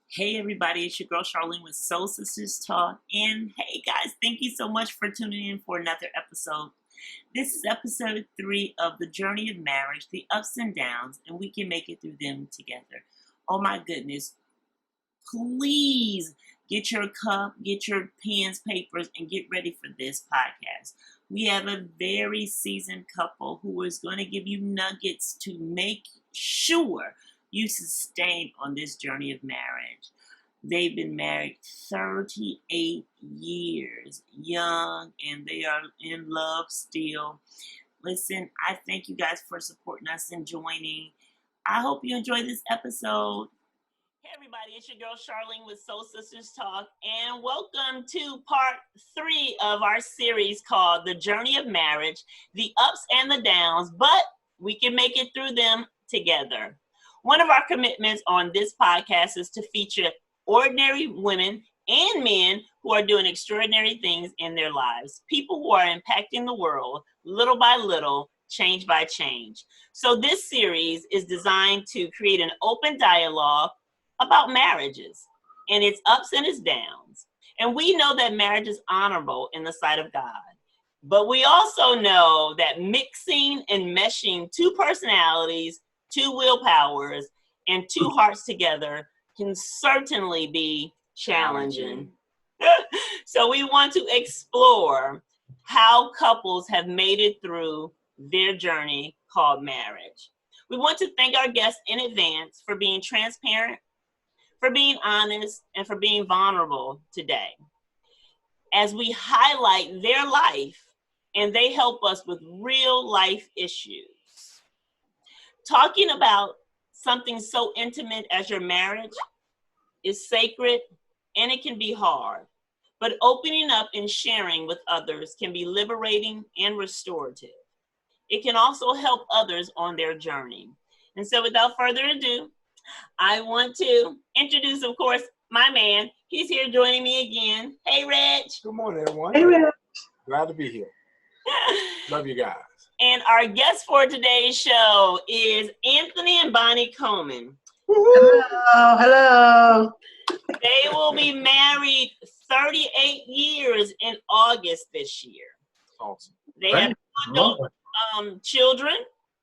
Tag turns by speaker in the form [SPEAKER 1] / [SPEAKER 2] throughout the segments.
[SPEAKER 1] Hey everybody, it's your girl Charlene with Soul Sisters Talk. And hey guys, thank you so much for tuning in for another episode. This is episode 3 of the journey of marriage, the ups and downs, and we can make it through them together. Oh my goodness. Please get your cup, get your pens, papers, and get ready for this podcast. We have a very seasoned couple who is going to give you nuggets to make sure you sustain on this journey of marriage. They've been married 38 years, young, and they are in love still. Listen, I thank you guys for supporting us and joining. I hope you enjoy this episode. Hey everybody, it's your girl Charlene with Soul Sisters Talk, and welcome to part 3 of our series called The Journey of Marriage, the ups and the downs, but we can make it through them together. One of our commitments on this podcast is to feature ordinary women and men who are doing extraordinary things in their lives, people who are impacting the world little by little, change by change. So this series is designed to create an open dialogue about marriages and its ups and its downs. And we know that marriage is honorable in the sight of God. But we also know that mixing and meshing two personalities, two willpowers, and two hearts together can certainly be challenging. So we want to explore how couples have made it through their journey called marriage. We want to thank our guests in advance for being transparent, for being honest, and for being vulnerable today, as we highlight their life and they help us with real life issues. Talking about something so intimate as your marriage is sacred and it can be hard, but opening up and sharing with others can be liberating and restorative. It can also help others on their journey. And so without further ado, I want to introduce, of course, my man. He's here joining me again. Hey, Reg.
[SPEAKER 2] Good morning, everyone.
[SPEAKER 3] Hey, Reg.
[SPEAKER 2] Glad to be here. Love you guys.
[SPEAKER 1] And our guest for today's show is Anthony and Bonnie Coleman.
[SPEAKER 3] Hello.
[SPEAKER 1] They will be married 38 years in August this year.
[SPEAKER 2] Awesome.
[SPEAKER 1] They have adult children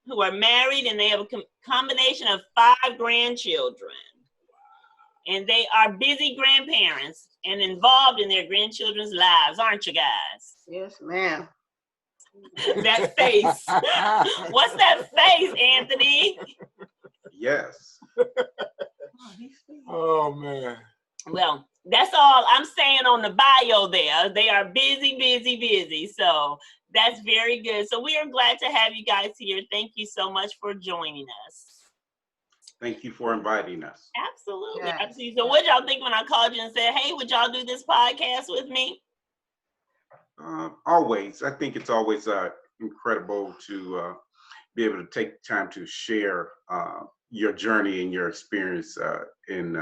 [SPEAKER 1] who are married, and they have a combination of 5 grandchildren. And they are busy grandparents and involved in their grandchildren's lives, aren't you guys?
[SPEAKER 3] Yes, ma'am.
[SPEAKER 1] That face. What's that face, Anthony?
[SPEAKER 4] Yes.
[SPEAKER 2] Oh, man.
[SPEAKER 1] Well, that's all I'm saying on the bio there. They are busy, busy, busy. So that's very good. So we are glad to have you guys here. Thank you so much for joining us.
[SPEAKER 4] Thank you for inviting us.
[SPEAKER 1] Absolutely.
[SPEAKER 3] Yes.
[SPEAKER 1] Absolutely. So what y'all think when I called you and said, hey, would y'all do this podcast with me?
[SPEAKER 4] Always. I think it's always incredible to be able to take time to share your journey and your experience in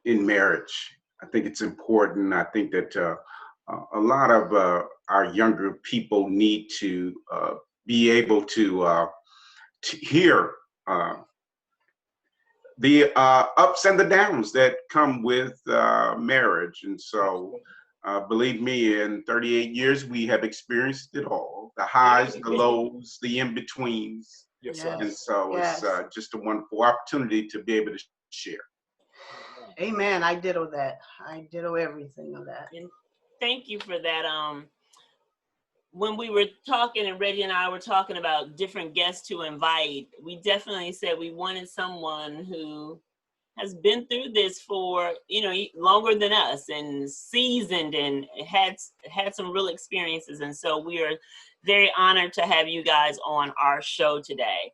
[SPEAKER 4] marriage. I think it's important. I think that a lot of our younger people need to be able to hear the ups and the downs that come with marriage. And so believe me, in 38 years, we have experienced it all, the highs, the lows, the in-betweens.
[SPEAKER 2] Yes, sir.
[SPEAKER 4] And so
[SPEAKER 3] Yes.
[SPEAKER 4] it's just a wonderful opportunity to be able to share.
[SPEAKER 3] Amen. I ditto that. I ditto everything of that.
[SPEAKER 1] And thank you for that. When we were talking and Reggie and I were talking about different guests to invite, we definitely said we wanted someone who has been through this for, longer than us and seasoned and had some real experiences. And so we are very honored to have you guys on our show today.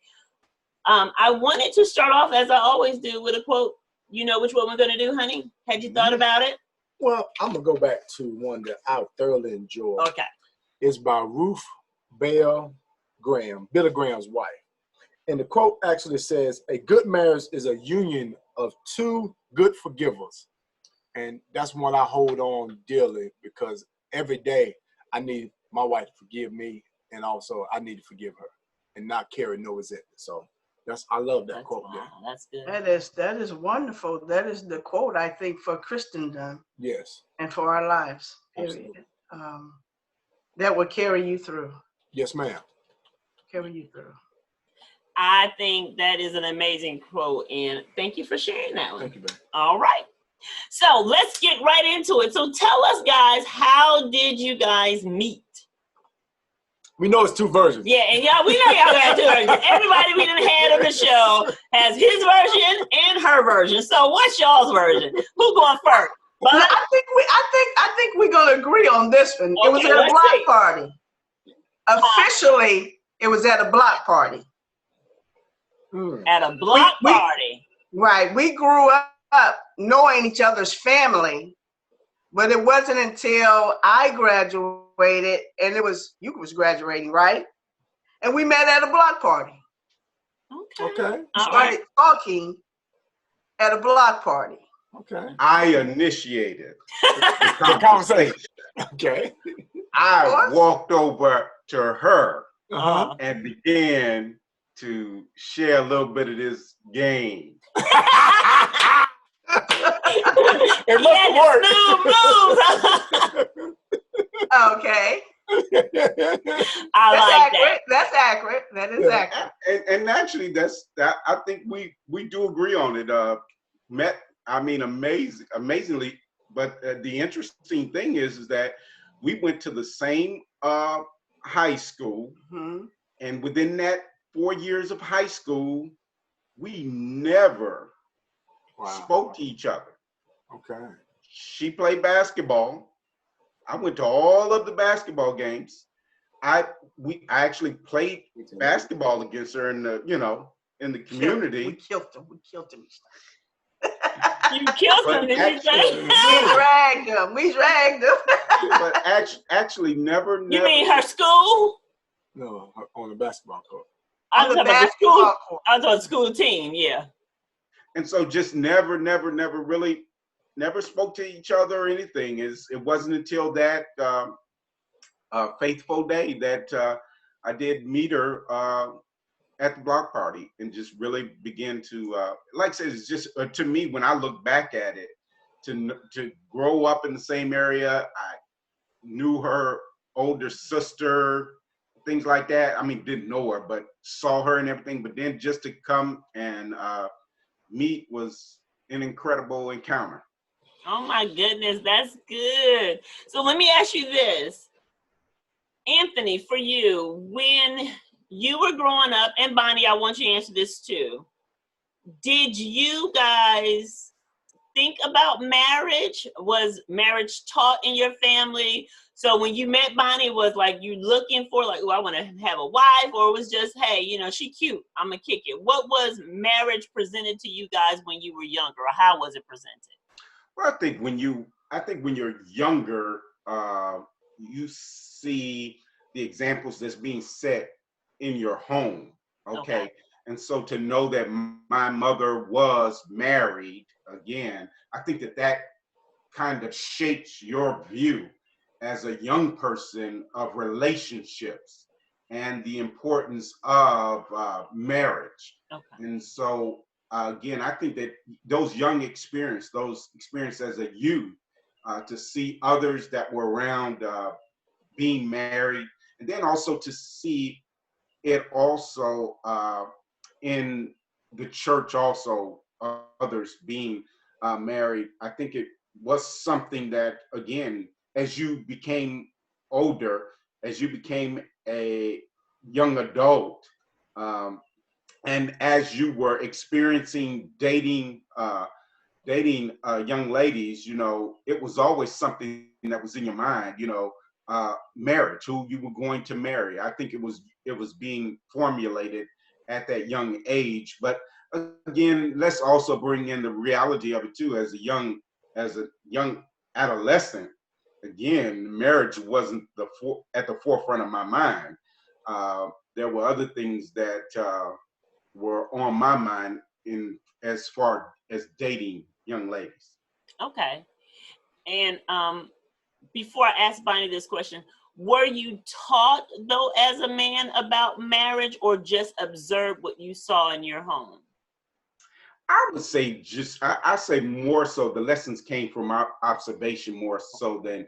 [SPEAKER 1] I wanted to start off, as I always do, with a quote. You know which one we're going to do, honey? Had you thought about it?
[SPEAKER 2] Well, I'm going to go back to one that I thoroughly enjoy.
[SPEAKER 1] Okay.
[SPEAKER 2] It's by Ruth Bell Graham, Billy Graham's wife. And the quote actually says, a good marriage is a union of 2 good forgivers. And that's one I hold on dearly, because every day I need my wife to forgive me, and also I need to forgive her and not carry no resentment. So I love that
[SPEAKER 1] That's
[SPEAKER 2] quote
[SPEAKER 1] wow.
[SPEAKER 2] there.
[SPEAKER 1] That's good.
[SPEAKER 3] That is wonderful. That is the quote, I think, for Christendom
[SPEAKER 2] Yes.
[SPEAKER 3] and for our lives. Period.
[SPEAKER 1] Absolutely.
[SPEAKER 3] That will carry you through.
[SPEAKER 2] Yes, ma'am.
[SPEAKER 3] Carry you through.
[SPEAKER 1] I think that is an amazing quote, and thank you for sharing that one.
[SPEAKER 2] Thank you, babe.
[SPEAKER 1] All right. So let's get right into it. So tell us, guys, how did you guys meet?
[SPEAKER 2] We know it's two versions.
[SPEAKER 1] Yeah, and y'all, we know y'all got two versions. Everybody we done had on the show has his version and her version. So what's y'all's version? Who's going first? But
[SPEAKER 3] I think we're gonna agree on this one. It was
[SPEAKER 1] Okay,
[SPEAKER 3] at a
[SPEAKER 1] let's
[SPEAKER 3] block
[SPEAKER 1] see.
[SPEAKER 3] party. Officially, it was at a block party.
[SPEAKER 1] At a block party.
[SPEAKER 3] Right. We grew up knowing each other's family, but it wasn't until I graduated and you was graduating, right? And we met at a block party.
[SPEAKER 2] Okay.
[SPEAKER 3] We started talking at a block party.
[SPEAKER 2] Okay.
[SPEAKER 4] I initiated
[SPEAKER 2] The conversation. Okay.
[SPEAKER 4] I walked over to her
[SPEAKER 2] Uh-huh.
[SPEAKER 4] and began to share a little bit of this game.
[SPEAKER 2] It must have worked.
[SPEAKER 3] Okay.
[SPEAKER 1] I like
[SPEAKER 3] accurate.
[SPEAKER 1] that.
[SPEAKER 3] That's accurate. That is accurate.
[SPEAKER 4] And actually, I think we do agree on it. Amazingly. But the interesting thing is that we went to the same high school, and within that 4 years of high school, we never spoke to each other.
[SPEAKER 2] Okay.
[SPEAKER 4] She played basketball. I went to all of the basketball games. I actually played basketball against her in the community.
[SPEAKER 3] We killed him.
[SPEAKER 1] You killed him, did you say?
[SPEAKER 3] We dragged him.
[SPEAKER 4] But actually, never.
[SPEAKER 1] You mean her school?
[SPEAKER 2] No, on the basketball court.
[SPEAKER 1] I'm talking about the school. I was on the school team, yeah.
[SPEAKER 4] And so just never really spoke to each other or anything. It wasn't until that faithful day that I did meet her at the block party and just really begin to, like I said, it's just to me, when I look back at it, to grow up in the same area, I knew her older sister, things like that. I mean, didn't know her, but saw her and everything. But then just to come and meet was an incredible encounter.
[SPEAKER 1] Oh my goodness, that's good. So let me ask you this. Anthony, for you, when you were growing up, and Bonnie, I want you to answer this too. Did you guys think about marriage? Was marriage taught in your family? So when you met Bonnie, was like you looking for like, oh, I want to have a wife, or it was just, hey, she cute, I'm gonna kick it? What was marriage presented to you guys when you were younger, or how was it presented?
[SPEAKER 4] Well, I think when you're younger, you see the examples that's being set in your home. Okay. And so to know that my mother was married again, I think that kind of shapes your view as a young person of relationships and the importance of marriage. And so again, I think that those experience as a youth, to see others that were around being married, and then also to see it also in the church also, others being married. I think it was something that, again, as you became older, as you became a young adult, and as you were experiencing dating young ladies, it was always something that was in your mind, marriage, who you were going to marry. I think it was being formulated at that young age. But again, let's also bring in the reality of it too. As a young adolescent, again, marriage wasn't at the forefront of my mind. There were other things that were on my mind as far as dating young ladies.
[SPEAKER 1] Okay. And before I ask Bonnie this question, Were you taught, though, as a man about marriage, or just observed what you saw in your home?
[SPEAKER 4] I would say I say more so the lessons came from our observation more so than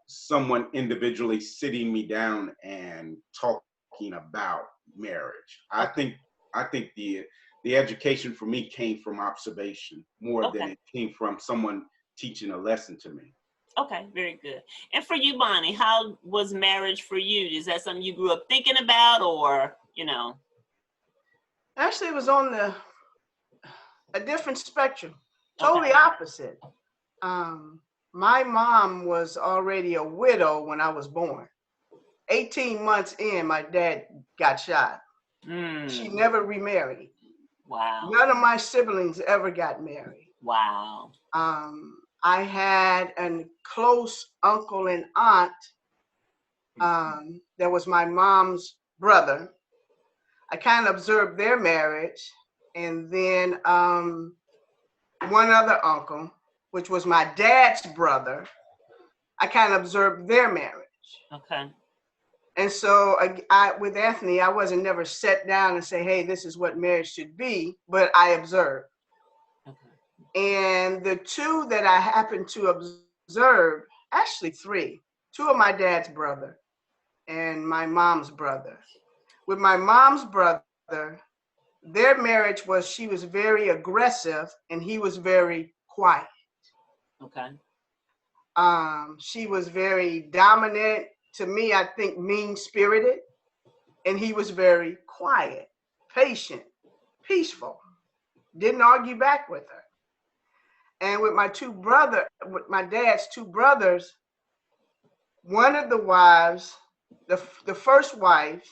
[SPEAKER 4] someone individually sitting me down and talking about marriage. I think the education for me came from observation more than
[SPEAKER 1] Okay.
[SPEAKER 4] it came from someone teaching a lesson to me.
[SPEAKER 1] Okay, very good. And for you, Bonnie, how was marriage for you? Is that something you grew up thinking about, or, you know?
[SPEAKER 3] Actually, it was on a different spectrum, totally
[SPEAKER 1] Okay.
[SPEAKER 3] opposite. My mom was already a widow when I was born. 18 months in, my dad got shot. She
[SPEAKER 1] Mm,
[SPEAKER 3] never remarried.
[SPEAKER 1] wow.
[SPEAKER 3] None of my siblings ever got married.
[SPEAKER 1] Wow.
[SPEAKER 3] I had a close uncle and aunt that was my mom's brother. I kind of observed their marriage. And then one other uncle, which was my dad's brother, I kind of observed their marriage.
[SPEAKER 1] Okay.
[SPEAKER 3] And so with Anthony, I wasn't never set down and say, hey, this is what marriage should be, but I observed.
[SPEAKER 1] Okay.
[SPEAKER 3] And the two that I happened to observe, actually three, two of my dad's brother and my mom's brother. With my mom's brother, their marriage was she was very aggressive and he was very quiet.
[SPEAKER 1] Okay.
[SPEAKER 3] She was very dominant, to me, I think mean-spirited, and he was very quiet, patient, peaceful, didn't argue back with her. And with with my dad's two brothers, one of the wives, the first wife,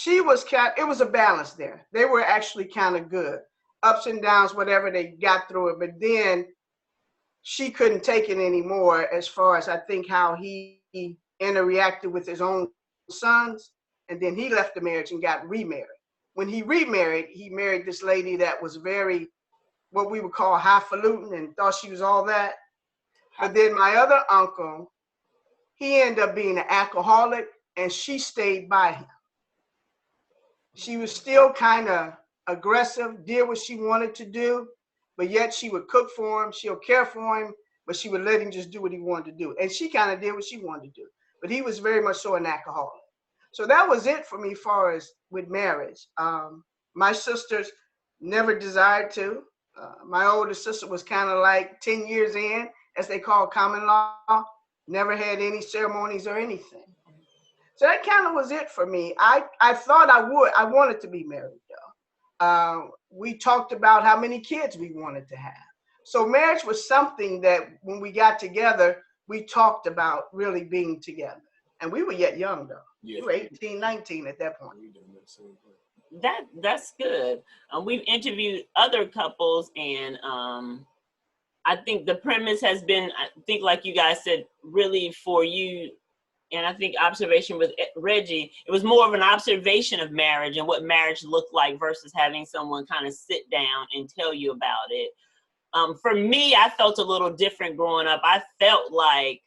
[SPEAKER 3] it was a balance there. They were actually kind of good. Ups and downs, whatever they got through it. But then she couldn't take it anymore as far as I think how he interacted with his own sons. And then he left the marriage and got remarried. When he remarried, he married this lady that was very, what we would call highfalutin and thought she was all that. But then my other uncle, he ended up being an alcoholic and she stayed by him. She was still kind of aggressive, did what she wanted to do, but yet she would cook for him, she'll care for him, but she would let him just do what he wanted to do. And she kind of did what she wanted to do, but he was very much so an alcoholic. So that was it for me as far as with marriage. My sisters never desired to. My older sister was kind of like 10 years in, as they call common law, never had any ceremonies or anything. So that kind of was it for me. I thought I wanted to be married though. We talked about how many kids we wanted to have. So marriage was something that when we got together, we talked about really being together. And we were yet young though.
[SPEAKER 2] Yeah.
[SPEAKER 3] We were 18, 19 at that point.
[SPEAKER 1] That's good. We've interviewed other couples, and I think the premise has been, I think, like you guys said, really for you. And I think observation with Reggie, it was more of an observation of marriage and what marriage looked like versus having someone kind of sit down and tell you about it. For me, I felt a little different growing up. I felt like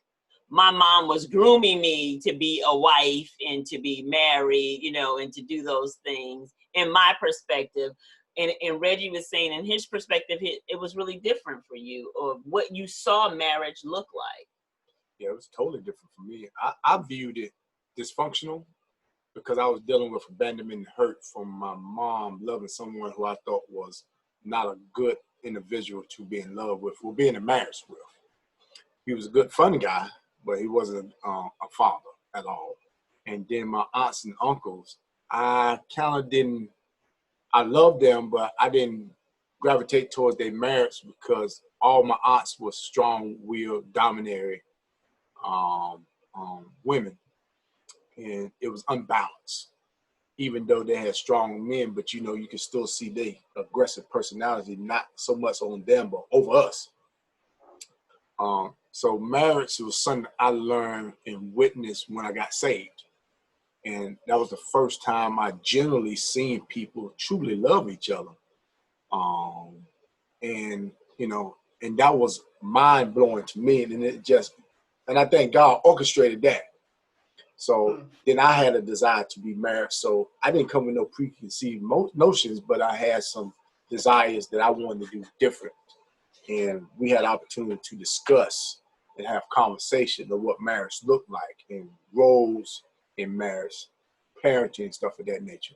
[SPEAKER 1] my mom was grooming me to be a wife and to be married, you know, and to do those things in my perspective. And Reggie was saying in his perspective, it was really different for you, or what you saw marriage look like.
[SPEAKER 2] Yeah, it was totally different for me. I viewed it dysfunctional because I was dealing with abandonment and hurt from my mom loving someone who I thought was not a good individual to be in love with or be in a marriage with. He was a good, fun guy, but he wasn't a father at all. And then my aunts and uncles, I kind of didn't, I loved them, but I didn't gravitate towards their marriage because all my aunts were strong-willed, domineering women, and it was unbalanced. Even though they had strong men, but you know, you can still see their aggressive personality, not so much on them, but over us. So marriage was something I learned and witnessed when I got saved. And that was the first time I generally seen people truly love each other. And, you know, and that was mind blowing to me. And I think God orchestrated that. So then I had a desire to be married. So I didn't come with no preconceived notions, but I had some desires that I wanted to do different. And we had opportunity to discuss and have conversation of what marriage looked like and roles in marriage, parenting, stuff of that nature.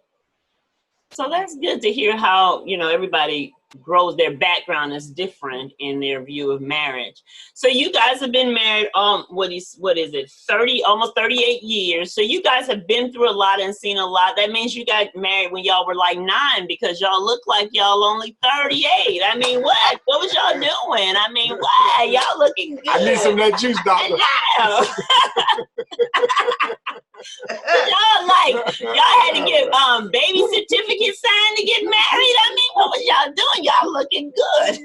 [SPEAKER 1] So that's good to hear how, everybody grows, their background is different in their view of marriage. So you guys have been married, what is it, 30, almost 38 years. So you guys have been through a lot and seen a lot. That means you got married when y'all were like 9, because y'all look like y'all only 38. I mean, what was y'all doing? I mean, what? Y'all looking good.
[SPEAKER 2] I need some of that juice, doctor.
[SPEAKER 1] Y'all had to get baby certificates signed to get married. I mean, what was y'all doing? Y'all looking good.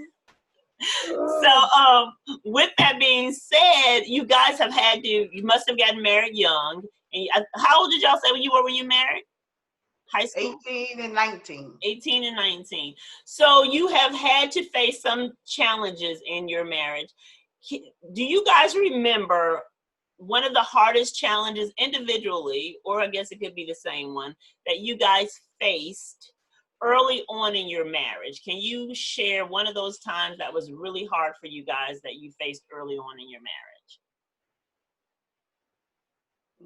[SPEAKER 1] So with that being said, you guys you must have gotten married young. And how old did y'all say when you married? High school?
[SPEAKER 3] 18 and 19.
[SPEAKER 1] 18 and 19. So you have had to face some challenges in your marriage. Do you guys remember one of the hardest challenges individually, or I guess it could be the same one, that you guys faced early on in your marriage? Can you share one of those times that was really hard for you guys that you faced early on in your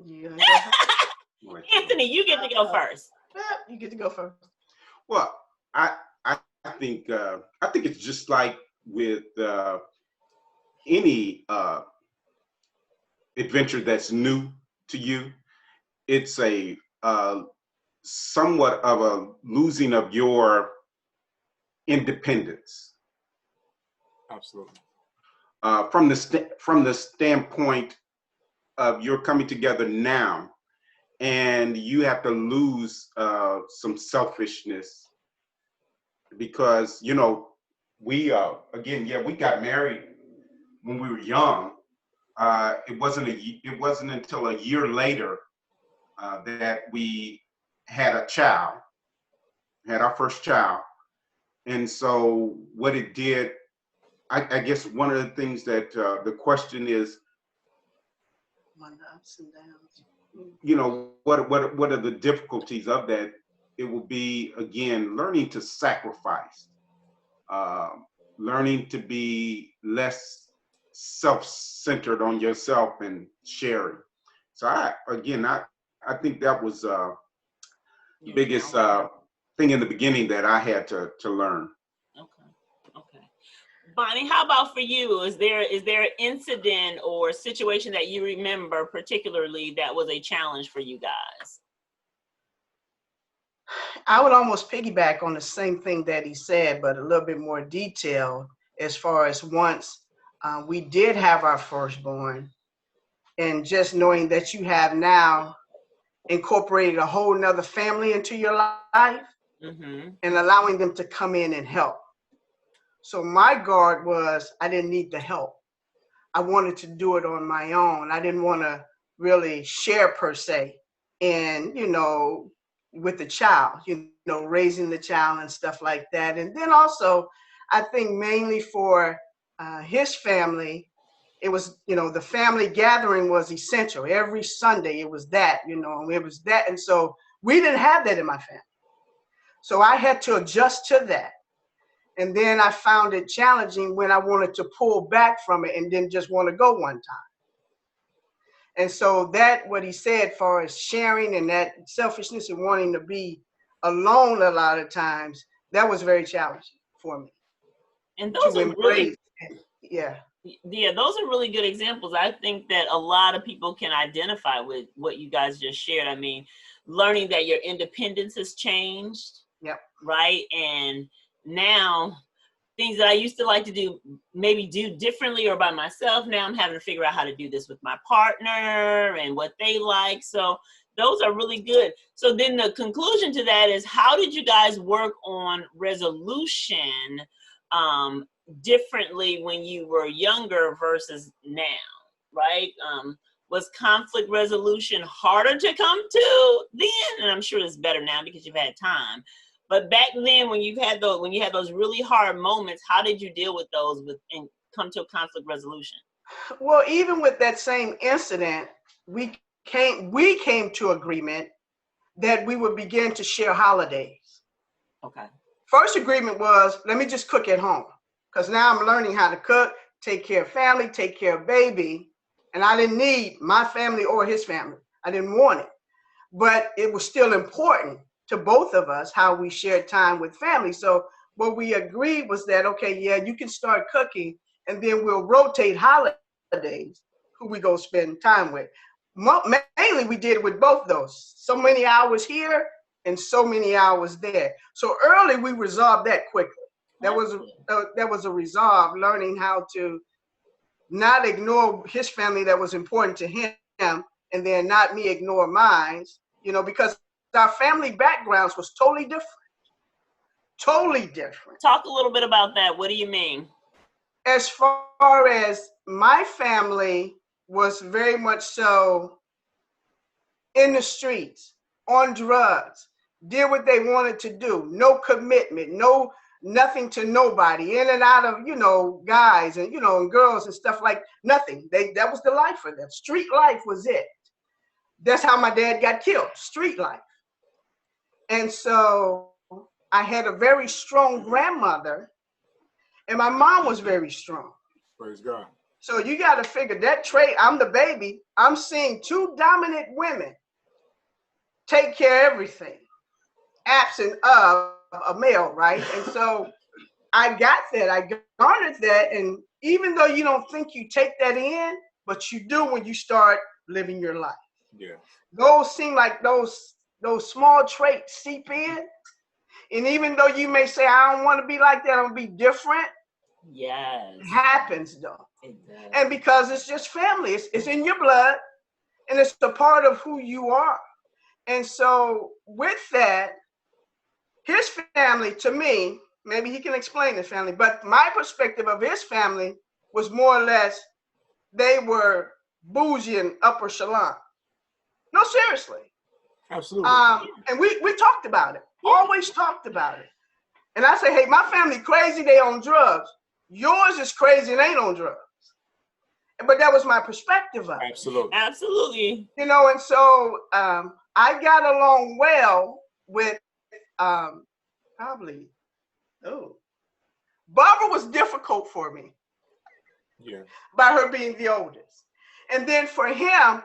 [SPEAKER 1] marriage?
[SPEAKER 3] Yeah.
[SPEAKER 1] Anthony, you get to go first.
[SPEAKER 3] You get to go first.
[SPEAKER 4] Well, I think it's just like with any adventure that's new to you. It's a somewhat of a losing of your independence.
[SPEAKER 2] Absolutely.
[SPEAKER 4] From the standpoint of you're coming together now, and you have to lose some selfishness, because we we got married when we were young. It wasn't until a year later that we had our first child. And so what it did, I guess one of the things that the question is,
[SPEAKER 3] One ups and downs.
[SPEAKER 4] what are the difficulties of that? It will be, again, learning to sacrifice, learning to be less self-centered on yourself and sharing. So I think that was the biggest thing in the beginning that I had to learn.
[SPEAKER 1] Okay. Bonnie, how about for you? Is there an incident or situation that you remember particularly that was a challenge for you guys?
[SPEAKER 3] I would almost piggyback on the same thing that he said, but a little bit more detail, as far as once we did have our firstborn, and just knowing that you have now incorporated a whole nother family into your life, and allowing them to come in and help. So my guard was, I didn't need the help. I wanted to do it on my own. I didn't want to really share per se. And, with the child, raising the child and stuff like that. And then also, I think mainly for his family, it was, the family gathering was essential. Every Sunday it was that, it was that. And so we didn't have that in my family. So I had to adjust to that. And then I found it challenging when I wanted to pull back from it and didn't just want to go one time. And so that, what he said, far as sharing and that selfishness and wanting to be alone a lot of times, that was very challenging for me.
[SPEAKER 1] And those are really,
[SPEAKER 3] yeah,
[SPEAKER 1] those are really good examples. I think that a lot of people can identify with what you guys just shared. I mean, learning that your independence has changed.
[SPEAKER 3] Yep.
[SPEAKER 1] Right. And now things that I used to like to do, maybe do differently or by myself, now I'm having to figure out how to do this with my partner and what they like. So those are really good. So then the conclusion to that is, how did you guys work on resolution differently when you were younger versus now, right? Was conflict resolution harder to come to then? And I'm sure it's better now because you've had time. But back then, when you had those really hard moments, how did you deal with those and come to a conflict resolution?
[SPEAKER 3] Well, even with that same incident, we we came to agreement that we would begin to share holidays.
[SPEAKER 1] Okay.
[SPEAKER 3] First agreement was, let me just cook at home. Because now I'm learning how to cook, take care of family, take care of baby. And I didn't need my family or his family. I didn't want it. But it was still important to both of us how we shared time with family. So what we agreed was that, okay, yeah, you can start cooking, and then we'll rotate holidays who we go spend time with. Mainly we did it with both those. So many hours here and so many hours there. So early we resolved that quickly. That was a resolve, learning how to not ignore his family that was important to him, and then not me ignore mine, because our family backgrounds was totally different. Totally different.
[SPEAKER 1] Talk a little bit about that. What do you mean?
[SPEAKER 3] As far as my family was very much so in the streets, on drugs, did what they wanted to do, no commitment, nothing to nobody, in and out of, guys and, and girls and stuff, like nothing. That was the life for them. Street life was it. That's how my dad got killed, street life. And so I had a very strong grandmother, and my mom was very strong.
[SPEAKER 2] Praise God.
[SPEAKER 3] So you got to figure that trait. I'm the baby. I'm seeing two dominant women take care of everything, absent of a male, right? And so I got that. I garnered that. And even though you don't think you take that in, but you do when you start living your life.
[SPEAKER 2] Yeah.
[SPEAKER 3] Those seem like those small traits seep in. And even though you may say, I don't want to be like that, I'm going to be different.
[SPEAKER 1] Yes.
[SPEAKER 3] It happens, though.
[SPEAKER 1] It does.
[SPEAKER 3] And because it's just family, it's in your blood, and it's a part of who you are. And so with that, his family, to me, maybe he can explain his family, but my perspective of his family was more or less, they were bougie and upper echelon. No, seriously.
[SPEAKER 2] Absolutely.
[SPEAKER 3] And we talked about it, always talked about it. And I say, hey, my family crazy, they on drugs. Yours is crazy and ain't on drugs. But that was my perspective of it.
[SPEAKER 2] Absolutely.
[SPEAKER 1] Absolutely.
[SPEAKER 3] And so I got along well with Barbara was difficult for me.
[SPEAKER 2] Yeah.
[SPEAKER 3] By her being the oldest. And then for him,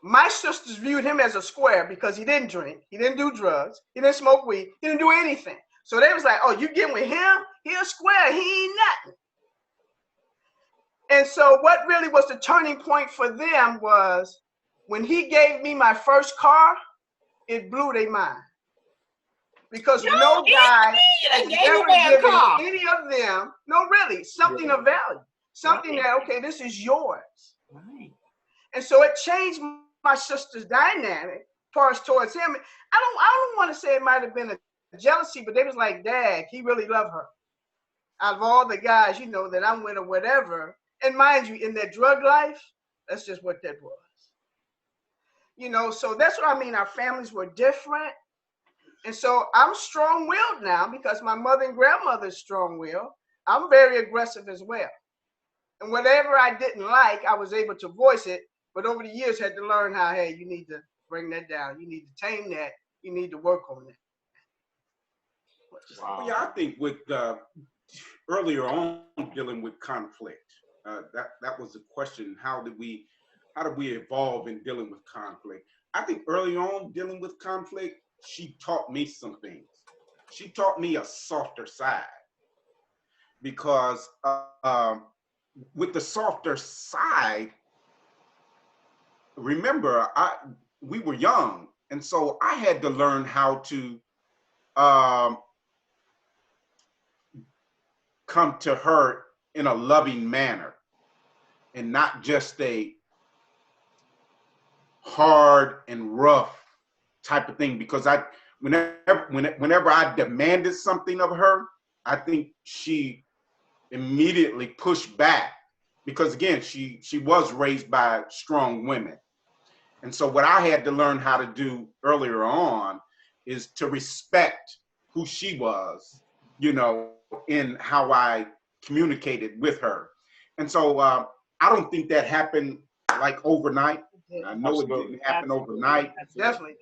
[SPEAKER 3] my sisters viewed him as a square because he didn't drink, he didn't do drugs, he didn't smoke weed, he didn't do anything. So they was like, oh, you getting with him? He a square, he ain't nothing. And so what really was the turning point for them was when he gave me my first car, it blew their mind. Because no guy has ever given any of them, no, really, something of value. Something that, okay, this is yours.
[SPEAKER 1] Right.
[SPEAKER 3] And so it changed my sister's dynamic towards him. I don't want to say it might have been a jealousy, but they was like, Dad, he really loved her. Out of all the guys, that I'm with or whatever. And mind you, in that drug life, that's just what that was. So that's what I mean. Our families were different. And so I'm strong-willed now because my mother and grandmother is strong-willed. I'm very aggressive as well. And whatever I didn't like, I was able to voice it. But over the years, had to learn how, hey, you need to bring that down. You need to tame that. You need to work on that.
[SPEAKER 2] Wow.
[SPEAKER 4] Yeah, I think with earlier on dealing with conflict, that was the question. How did we evolve in dealing with conflict? I think early on dealing with conflict, she taught me some things. She taught me a softer side because with the softer side, remember, we were young, and so I had to learn how to come to her in a loving manner and not just a hard and rough type of thing, because whenever I demanded something of her, I think she immediately pushed back, because again, she was raised by strong women. And so what I had to learn how to do earlier on is to respect who she was, in how I communicated with her. And so I don't think that happened like overnight. I know it didn't happen overnight.
[SPEAKER 3] Definitely.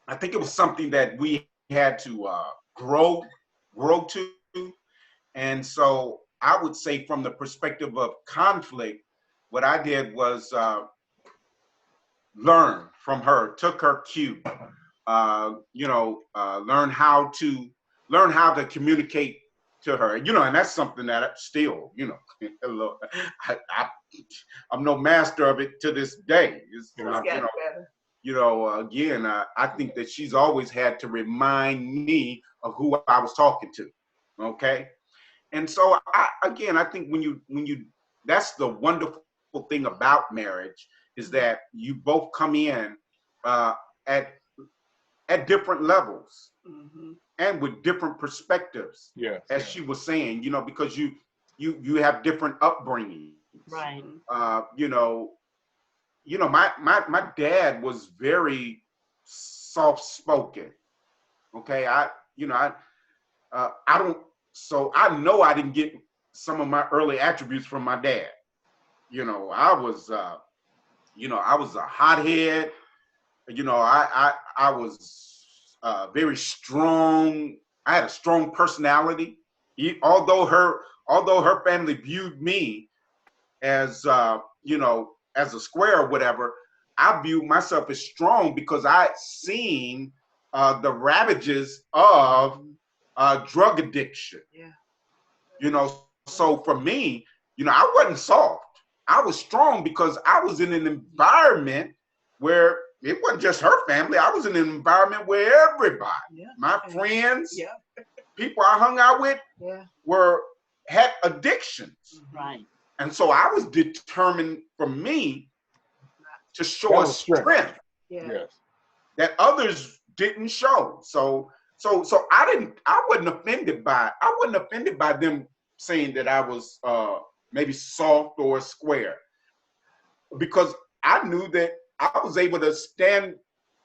[SPEAKER 4] I think it was something that we had to grow to. And so I would say from the perspective of conflict, what I did was learn from her, took her cue, learn how to communicate to her, and that's something that I still, I'm no master of it to this day. It's, again, I think that she's always had to remind me of who I was talking to. Okay. And so I think when you, that's the wonderful thing about marriage is that you both come in at different levels and with different perspectives.
[SPEAKER 2] Yes.
[SPEAKER 4] As she was saying, because you have different upbringings.
[SPEAKER 1] Right.
[SPEAKER 4] My dad was very soft spoken. Okay. I don't, so I know I didn't get some of my early attributes from my dad. I was a hothead. I was very strong. I had a strong personality. Although her family viewed me as as a square or whatever, I viewed myself as strong because I seen the ravages of drug addiction.
[SPEAKER 3] Yeah.
[SPEAKER 4] So for me, I wasn't soft. I was strong because I was in an environment where it wasn't just her family. I was in an environment where everybody, my friends, people I hung out with, had addictions.
[SPEAKER 1] Right.
[SPEAKER 4] And so I was determined for me to show a strength that others didn't show. So I wasn't offended by them saying that I was maybe soft or square, because I knew that I was able to stand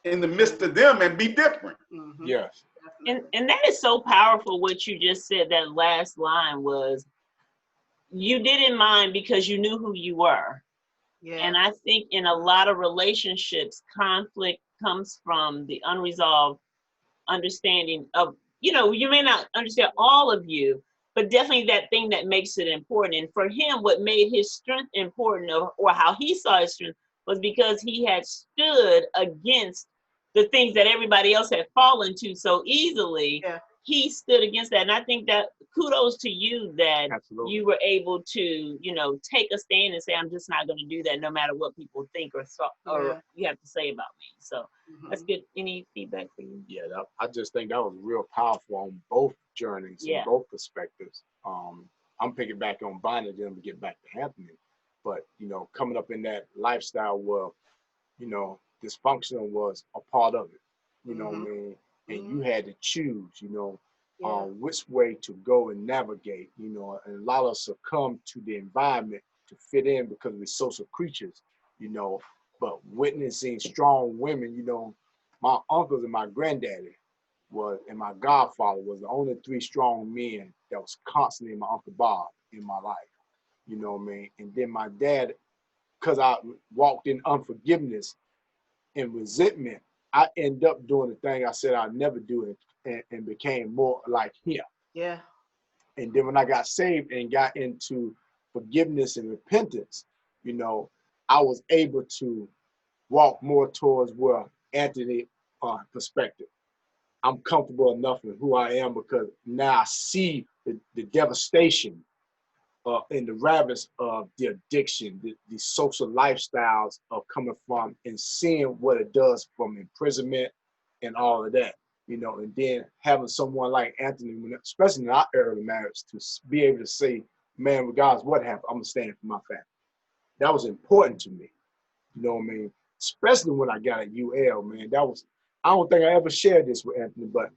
[SPEAKER 4] in the midst of them and be different.
[SPEAKER 2] Yes.
[SPEAKER 1] And that is so powerful what you just said. That last line was, you didn't mind because you knew who you were.
[SPEAKER 3] Yeah.
[SPEAKER 1] And I think in a lot of relationships, conflict comes from the unresolved understanding of, you may not understand all of you, but definitely that thing that makes it important. And for him, what made his strength important, or how he saw his strength, was because he had stood against the things that everybody else had fallen to so easily.
[SPEAKER 3] Yeah.
[SPEAKER 1] He stood against that. And I think that kudos to you that
[SPEAKER 2] Absolutely.
[SPEAKER 1] you were able to, take a stand and say, I'm just not going to do that no matter what people think or you have to say about me. So that's good. Any feedback for you?
[SPEAKER 2] Yeah, I just think that was real powerful on both journeys and both perspectives. I'm picking back on Bonnie, then we get back to Anthony. But, coming up in that lifestyle where, dysfunctional was a part of it, what I mean? And you had to choose, which way to go and navigate, and a lot of us succumb to the environment to fit in because we're social creatures, but witnessing strong women, my uncles and my granddaddy and my godfather was the only three strong men that was constantly in my Uncle Bob in my life, And then my dad, because I walked in unforgiveness and resentment, I end up doing the thing I said I'd never do and became more like him.
[SPEAKER 3] Yeah.
[SPEAKER 2] And then when I got saved and got into forgiveness and repentance, I was able to walk more towards where Anthony perspective. I'm comfortable enough in who I am because now I see the devastation and the ravage of the addiction, the social lifestyles of coming from and seeing what it does from imprisonment and all of that, and then having someone like Anthony, especially in our early marriage, to be able to say, man, regardless what happened, I'm gonna stand for my family. That was important to me, especially when I got at UL, man. I don't think I ever shared this with Anthony, but,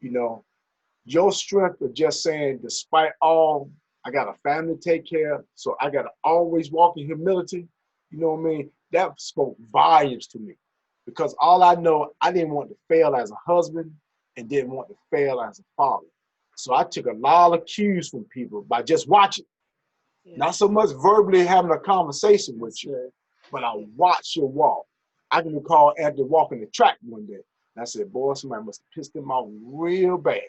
[SPEAKER 2] your strength of just saying, despite all, I got a family to take care of, so I got to always walk in humility. That spoke volumes to me, because all I know, I didn't want to fail as a husband and didn't want to fail as a father. So I took a lot of cues from people by just watching, not so much verbally having a conversation with you, but I watched her walk. I can recall after walking the track one day, and I said, boy, somebody must have pissed him off real bad.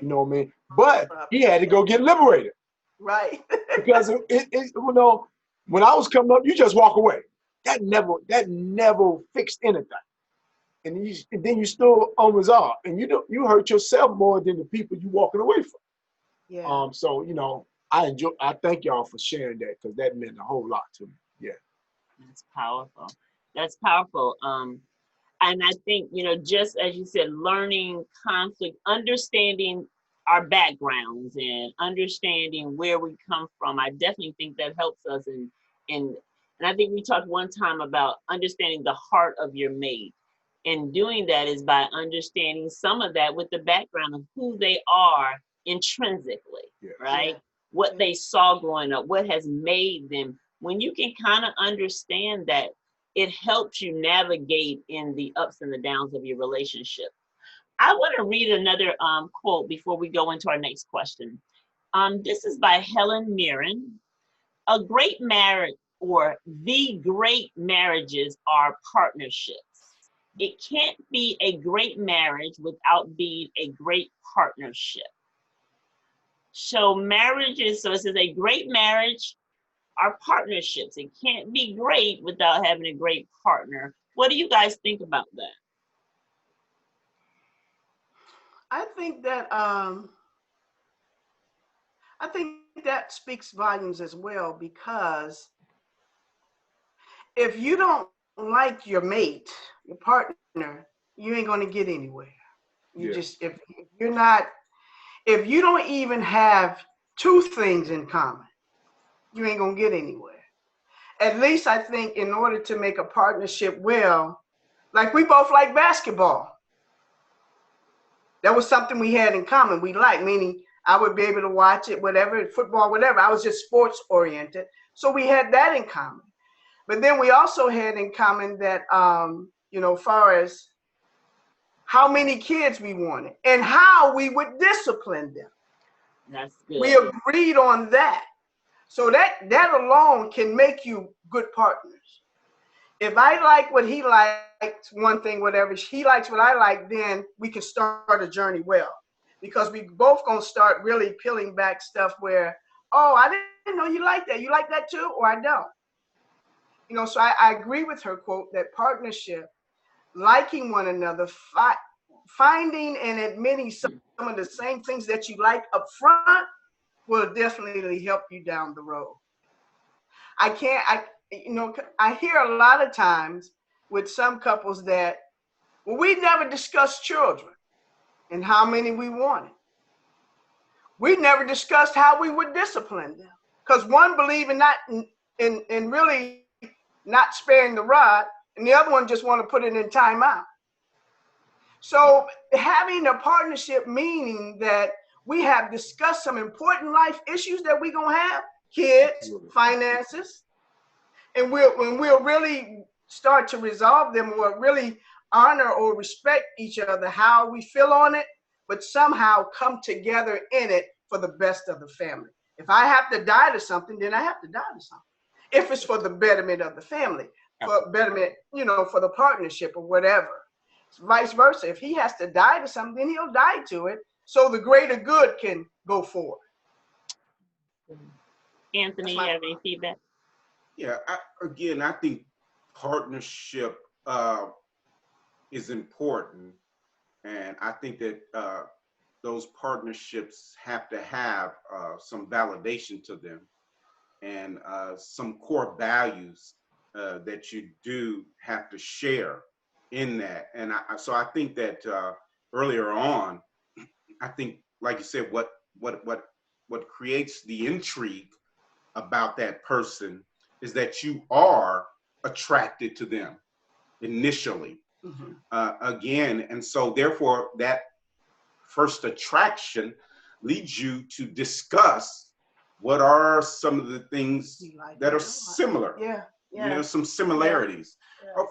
[SPEAKER 2] You know what I mean? But he had to go get liberated.
[SPEAKER 3] Right.
[SPEAKER 2] Because you know, when I was coming up, you just walk away. That never fixed anything. And then you still unresolved, and you hurt yourself more than the people you walking away from.
[SPEAKER 3] Yeah.
[SPEAKER 2] So you know, I thank y'all for sharing that, because that meant a whole lot to me. Yeah.
[SPEAKER 1] That's powerful. That's powerful. And I think, you know, just as you said, learning conflict, understanding our backgrounds and understanding where we come from, I definitely think that helps us. In and I think we talked one time about understanding the heart of your mate. And doing that is by understanding some of that with the background of who they are intrinsically,
[SPEAKER 2] Yeah.
[SPEAKER 1] right?
[SPEAKER 3] Yeah.
[SPEAKER 1] What they saw growing up, what has made them. When you can kind of understand that, it helps you navigate in the ups and the downs of your relationship. I want to read another quote before we go into our next question. This is by Helen Mirren. A great marriage, or the great marriages, are partnerships. It can't be a great marriage without being a great partnership. So it says a great marriage are partnerships. It can't be great without having a great partner. What do you guys think about that?
[SPEAKER 3] I think that I think that speaks volumes as well, because if you don't like your mate, your partner, you ain't gonna get anywhere. You
[SPEAKER 2] Yeah.
[SPEAKER 3] just if you're not if you don't even have two things in common, you ain't gonna get anywhere. At least I think in order to make a partnership well, like we both like basketball. That was something we had in common. We liked, meaning I would be able to watch it, whatever, football, whatever. I was just sports oriented. So we had that in common. But then we also had in common that, far as how many kids we wanted and how we would discipline them.
[SPEAKER 1] That's
[SPEAKER 3] We
[SPEAKER 1] good.
[SPEAKER 3] agreed on that. So that alone can make you good partners. If I like what he likes, one thing, whatever, he likes what I like, then we can start a journey well. Because we both gonna start really peeling back stuff where, oh, I didn't know you like that. You like that too, or I don't. So I agree with her quote that partnership, liking one another, finding and admitting some of the same things that you like up front will definitely help you down the road. I hear a lot of times with some couples that, well, we never discussed children and how many we wanted. We never discussed how we would discipline them, because one believe in not in really not sparing the rod, and the other one just want to put it in timeout. So having a partnership meaning that we have discussed some important life issues that we're gonna have, kids, finances, and when we'll really start to resolve them, or really honor or respect each other, how we feel on it, but somehow come together in it for the best of the family. If I have to die to something, then I have to die to something. If it's for the betterment of the family, for betterment, for the partnership or whatever. Vice versa. If he has to die to something, then he'll die to it, so the greater good can go forward.
[SPEAKER 1] Anthony, you have any feedback?
[SPEAKER 4] Yeah, I think partnership is important, and I think that those partnerships have to have some validation to them, and some core values that you do have to share in that. And so I think that earlier on, I think, like you said, what creates the intrigue about that person is that you are attracted to them initially.
[SPEAKER 3] Mm-hmm.
[SPEAKER 4] Again, and so therefore that first attraction leads you to discuss what are some of the things that are similar.
[SPEAKER 3] Yeah.
[SPEAKER 4] Some similarities.
[SPEAKER 3] Yeah.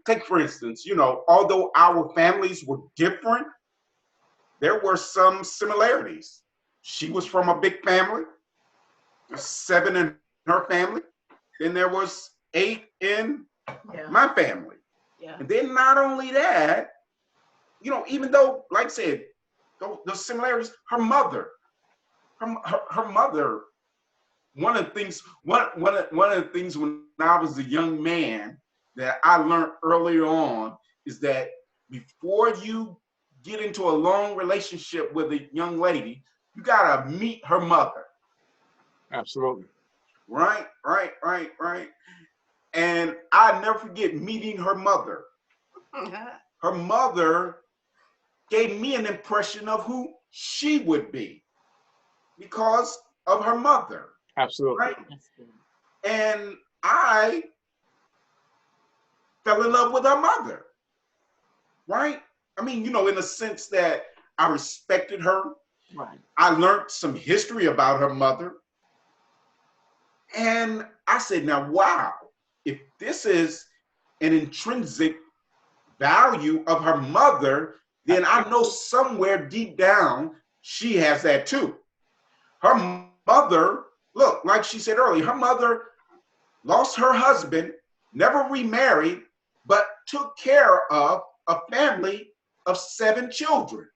[SPEAKER 4] Take for instance, although our families were different, there were some similarities. She was from a big family, 7 in her family. Then there was 8 in
[SPEAKER 3] Yeah.
[SPEAKER 4] my family.
[SPEAKER 3] Yeah.
[SPEAKER 4] And then not only that, you know, even though, like I said, those similarities, her mother, her mother, one of the things when I was a young man that I learned earlier on is that before you get into a long relationship with a young lady, you gotta meet her mother.
[SPEAKER 2] Absolutely.
[SPEAKER 4] Right. And I never forget meeting her mother. Her mother gave me an impression of who she would be because of her mother.
[SPEAKER 2] Absolutely.
[SPEAKER 4] Right. And I fell in love with her mother. Right. I mean, you know, in the sense that I respected her.
[SPEAKER 1] Right.
[SPEAKER 4] I learned some history about her mother. And I said, now, wow, if this is an intrinsic value of her mother, then I know somewhere deep down she has that too. Her mother, look, like she said earlier, her mother lost her husband, never remarried, but took care of a family of 7 children.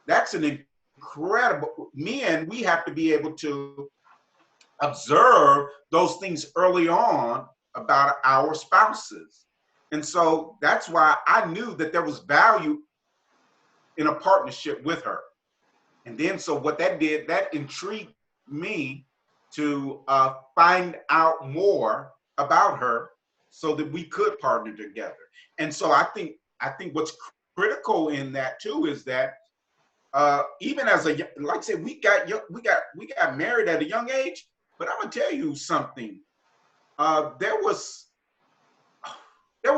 [SPEAKER 4] That's an incredible, men, we have to be able to observe those things early on about our spouses. And so that's why I knew that there was value in a partnership with her. And then, so what that did, that intrigued me to find out more about her so that we could partner together. And so I think what's critical in that too is that even as a, like I said, we got married at a young age. But I'm gonna tell you something. There was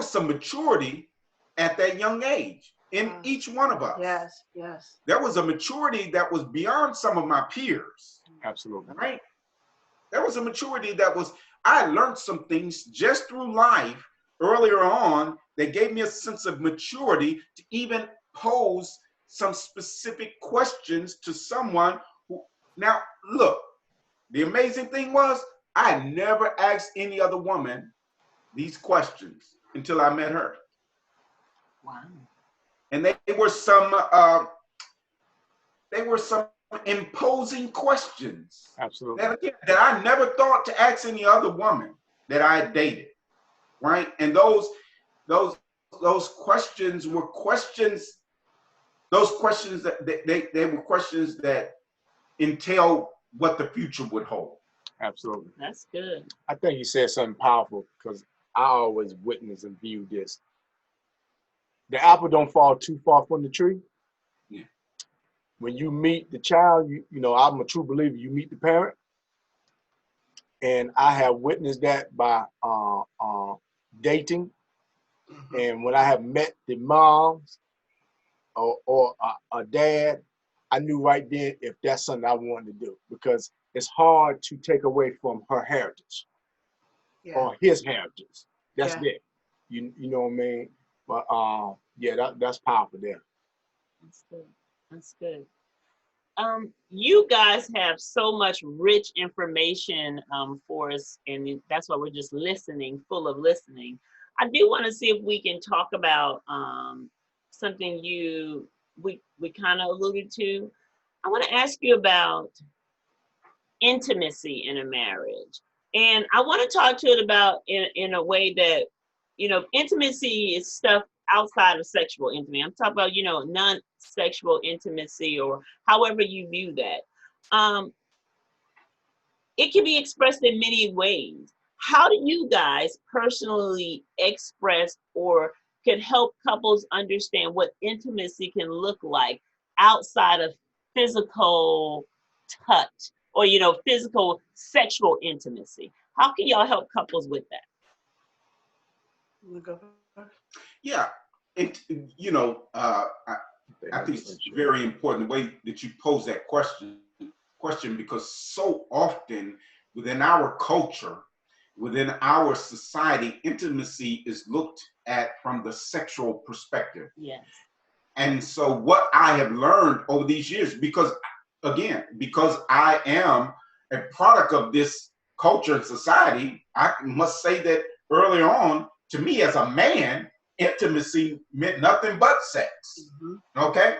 [SPEAKER 4] some maturity at that young age in each one of us.
[SPEAKER 3] Yes, yes.
[SPEAKER 4] There was a maturity that was beyond some of my peers.
[SPEAKER 2] Absolutely.
[SPEAKER 4] Right? There was a maturity that was, I learned some things just through life earlier on that gave me a sense of maturity to even pose some specific questions to someone who, now look, the amazing thing was I never asked any other woman these questions until I met her.
[SPEAKER 1] Wow.
[SPEAKER 4] And they were some imposing questions.
[SPEAKER 2] Absolutely.
[SPEAKER 4] That I never thought to ask any other woman that I had dated. Right? And those questions were questions. Those questions that they were questions that entail what the future would hold.
[SPEAKER 2] Absolutely.
[SPEAKER 1] That's good.
[SPEAKER 2] I think you said something powerful because I always witness and view this. The apple don't fall too far from the tree.
[SPEAKER 4] Yeah.
[SPEAKER 2] When you meet the child, you know, I'm a true believer, you meet the parent. And I have witnessed that by dating. And when I have met the moms or a dad, I knew right then if that's something I wanted to do because it's hard to take away from her heritage or his heritage. That's it. You know what I mean? But yeah, that's powerful there.
[SPEAKER 1] That's good. That's good. You guys have so much rich information for us, and that's why we're just listening, full of listening. I do want to see if we can talk about something we kind of alluded to. I want to ask you about intimacy in a marriage, and I want to talk to it about in a way that, you know, intimacy is stuff outside of sexual intimacy. I'm talking about, you know, non-sexual intimacy or however you view that. It can be expressed in many ways. How do you guys personally express or can help couples understand what intimacy can look like outside of physical touch or, you know, physical sexual intimacy? How can y'all help couples with that?
[SPEAKER 3] You go first?
[SPEAKER 4] Yeah, you know, I think it's very important the way that you pose that question because so often within our culture, within our society, intimacy is looked at from the sexual perspective.
[SPEAKER 1] Yes.
[SPEAKER 4] And so what I have learned over these years, because I am a product of this culture and society, I must say that early on, to me as a man, intimacy meant nothing but sex. Okay?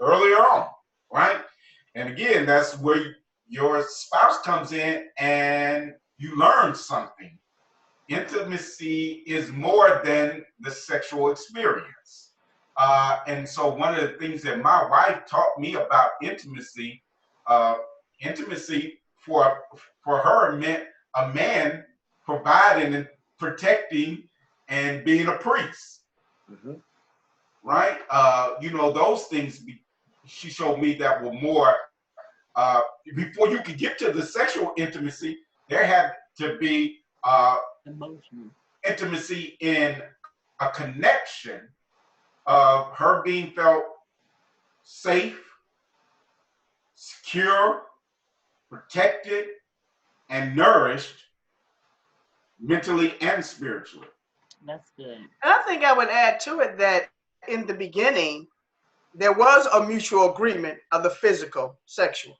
[SPEAKER 4] Earlier on, right? And again, that's where your spouse comes in and you learn something. Intimacy is more than the sexual experience. And so one of the things that my wife taught me about intimacy, uh, intimacy for her meant a man providing and protecting and being a priest, right? Those things she showed me that were more, before you could get to the sexual intimacy, there had to be
[SPEAKER 1] Emotional.
[SPEAKER 4] intimacy in a connection of her being felt safe, secure, protected, and nourished mentally and spiritually.
[SPEAKER 1] That's good.
[SPEAKER 3] And I think I would add to it that in the beginning, there was a mutual agreement of the physical, sexual.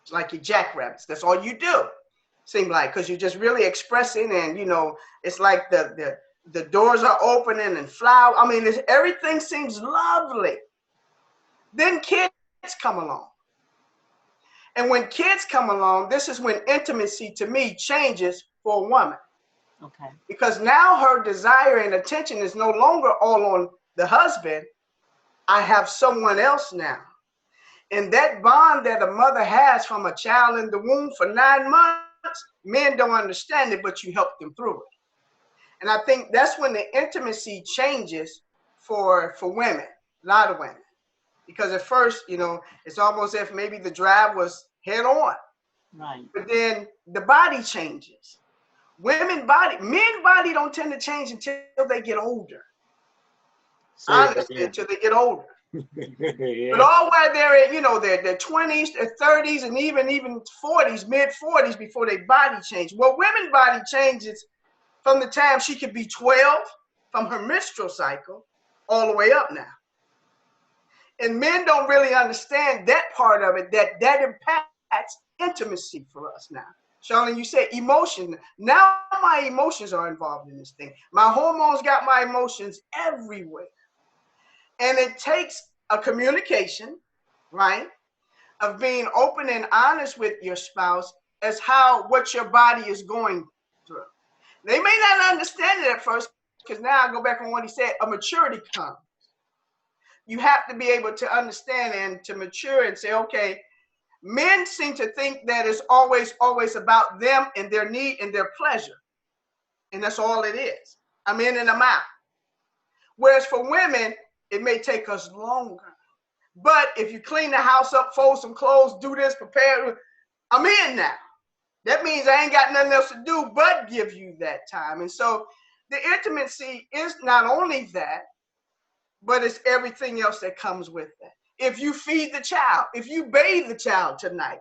[SPEAKER 3] It's like you jackrabbits. That's all you do. Seem like, because you're just really expressing, and it's like the doors are opening and flower. I mean, everything seems lovely. Then kids come along. And when kids come along, this is when intimacy to me changes for a woman.
[SPEAKER 1] Okay.
[SPEAKER 3] Because now her desire and attention is no longer all on the husband. I have someone else now. And that bond that a mother has from a child in the womb for 9 months, men don't understand it, but you help them through it. And I think that's when the intimacy changes for women, a lot of women. Because at first, it's almost as if maybe the drive was head on.
[SPEAKER 1] Right.
[SPEAKER 3] But then the body changes. Men body don't tend to change until they get older. Honestly, until they get older.
[SPEAKER 2] Yeah.
[SPEAKER 3] But all while they're in, their 20s, their 30s, and even 40s, mid 40s before their body change. Well, women's body changes from the time she could be 12, from her menstrual cycle, all the way up now. And men don't really understand that part of it, that impacts intimacy for us now. Charlene, you said emotion. Now my emotions are involved in this thing. My hormones got my emotions everywhere. And it takes a communication, right, of being open and honest with your spouse as what your body is going through. They may not understand it at first, because now I go back on what he said, a maturity comes. You have to be able to understand and to mature and say, okay, men seem to think that it's always about them and their need and their pleasure. And that's all it is. I'm in and I'm out. Whereas for women, it may take us longer. But if you clean the house up, fold some clothes, do this, prepare, I'm in now. That means I ain't got nothing else to do but give you that time. And so the intimacy is not only that, but it's everything else that comes with that. If you feed the child, if you bathe the child tonight,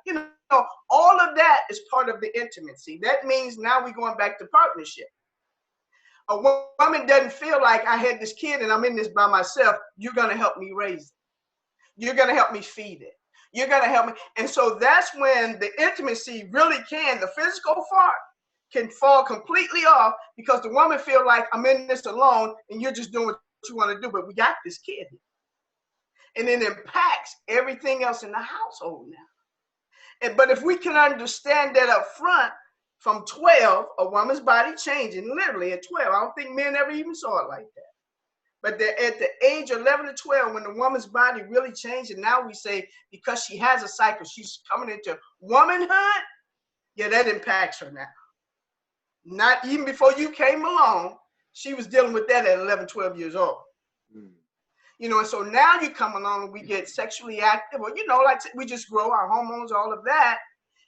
[SPEAKER 3] all of that is part of the intimacy. That means now we're going back to partnership. A woman doesn't feel like I had this kid and I'm in this by myself. You're going to help me raise it. You're going to help me feed it. You're going to help me. And so that's when the intimacy really the physical part can fall completely off, because the woman feel like I'm in this alone and you're just doing what you want to do, but we got this kid here. And it impacts everything else in the household now. But if we can understand that up front, from 12, a woman's body changing, literally at 12. I don't think men ever even saw it like that. But at the age of 11 to 12, when the woman's body really changed, and now we say because she has a cycle, she's coming into womanhood, yeah, that impacts her now. Not even before you came along, she was dealing with that at 11, 12 years old. And so now you come along and we get sexually active, or, like we just grow our hormones, all of that.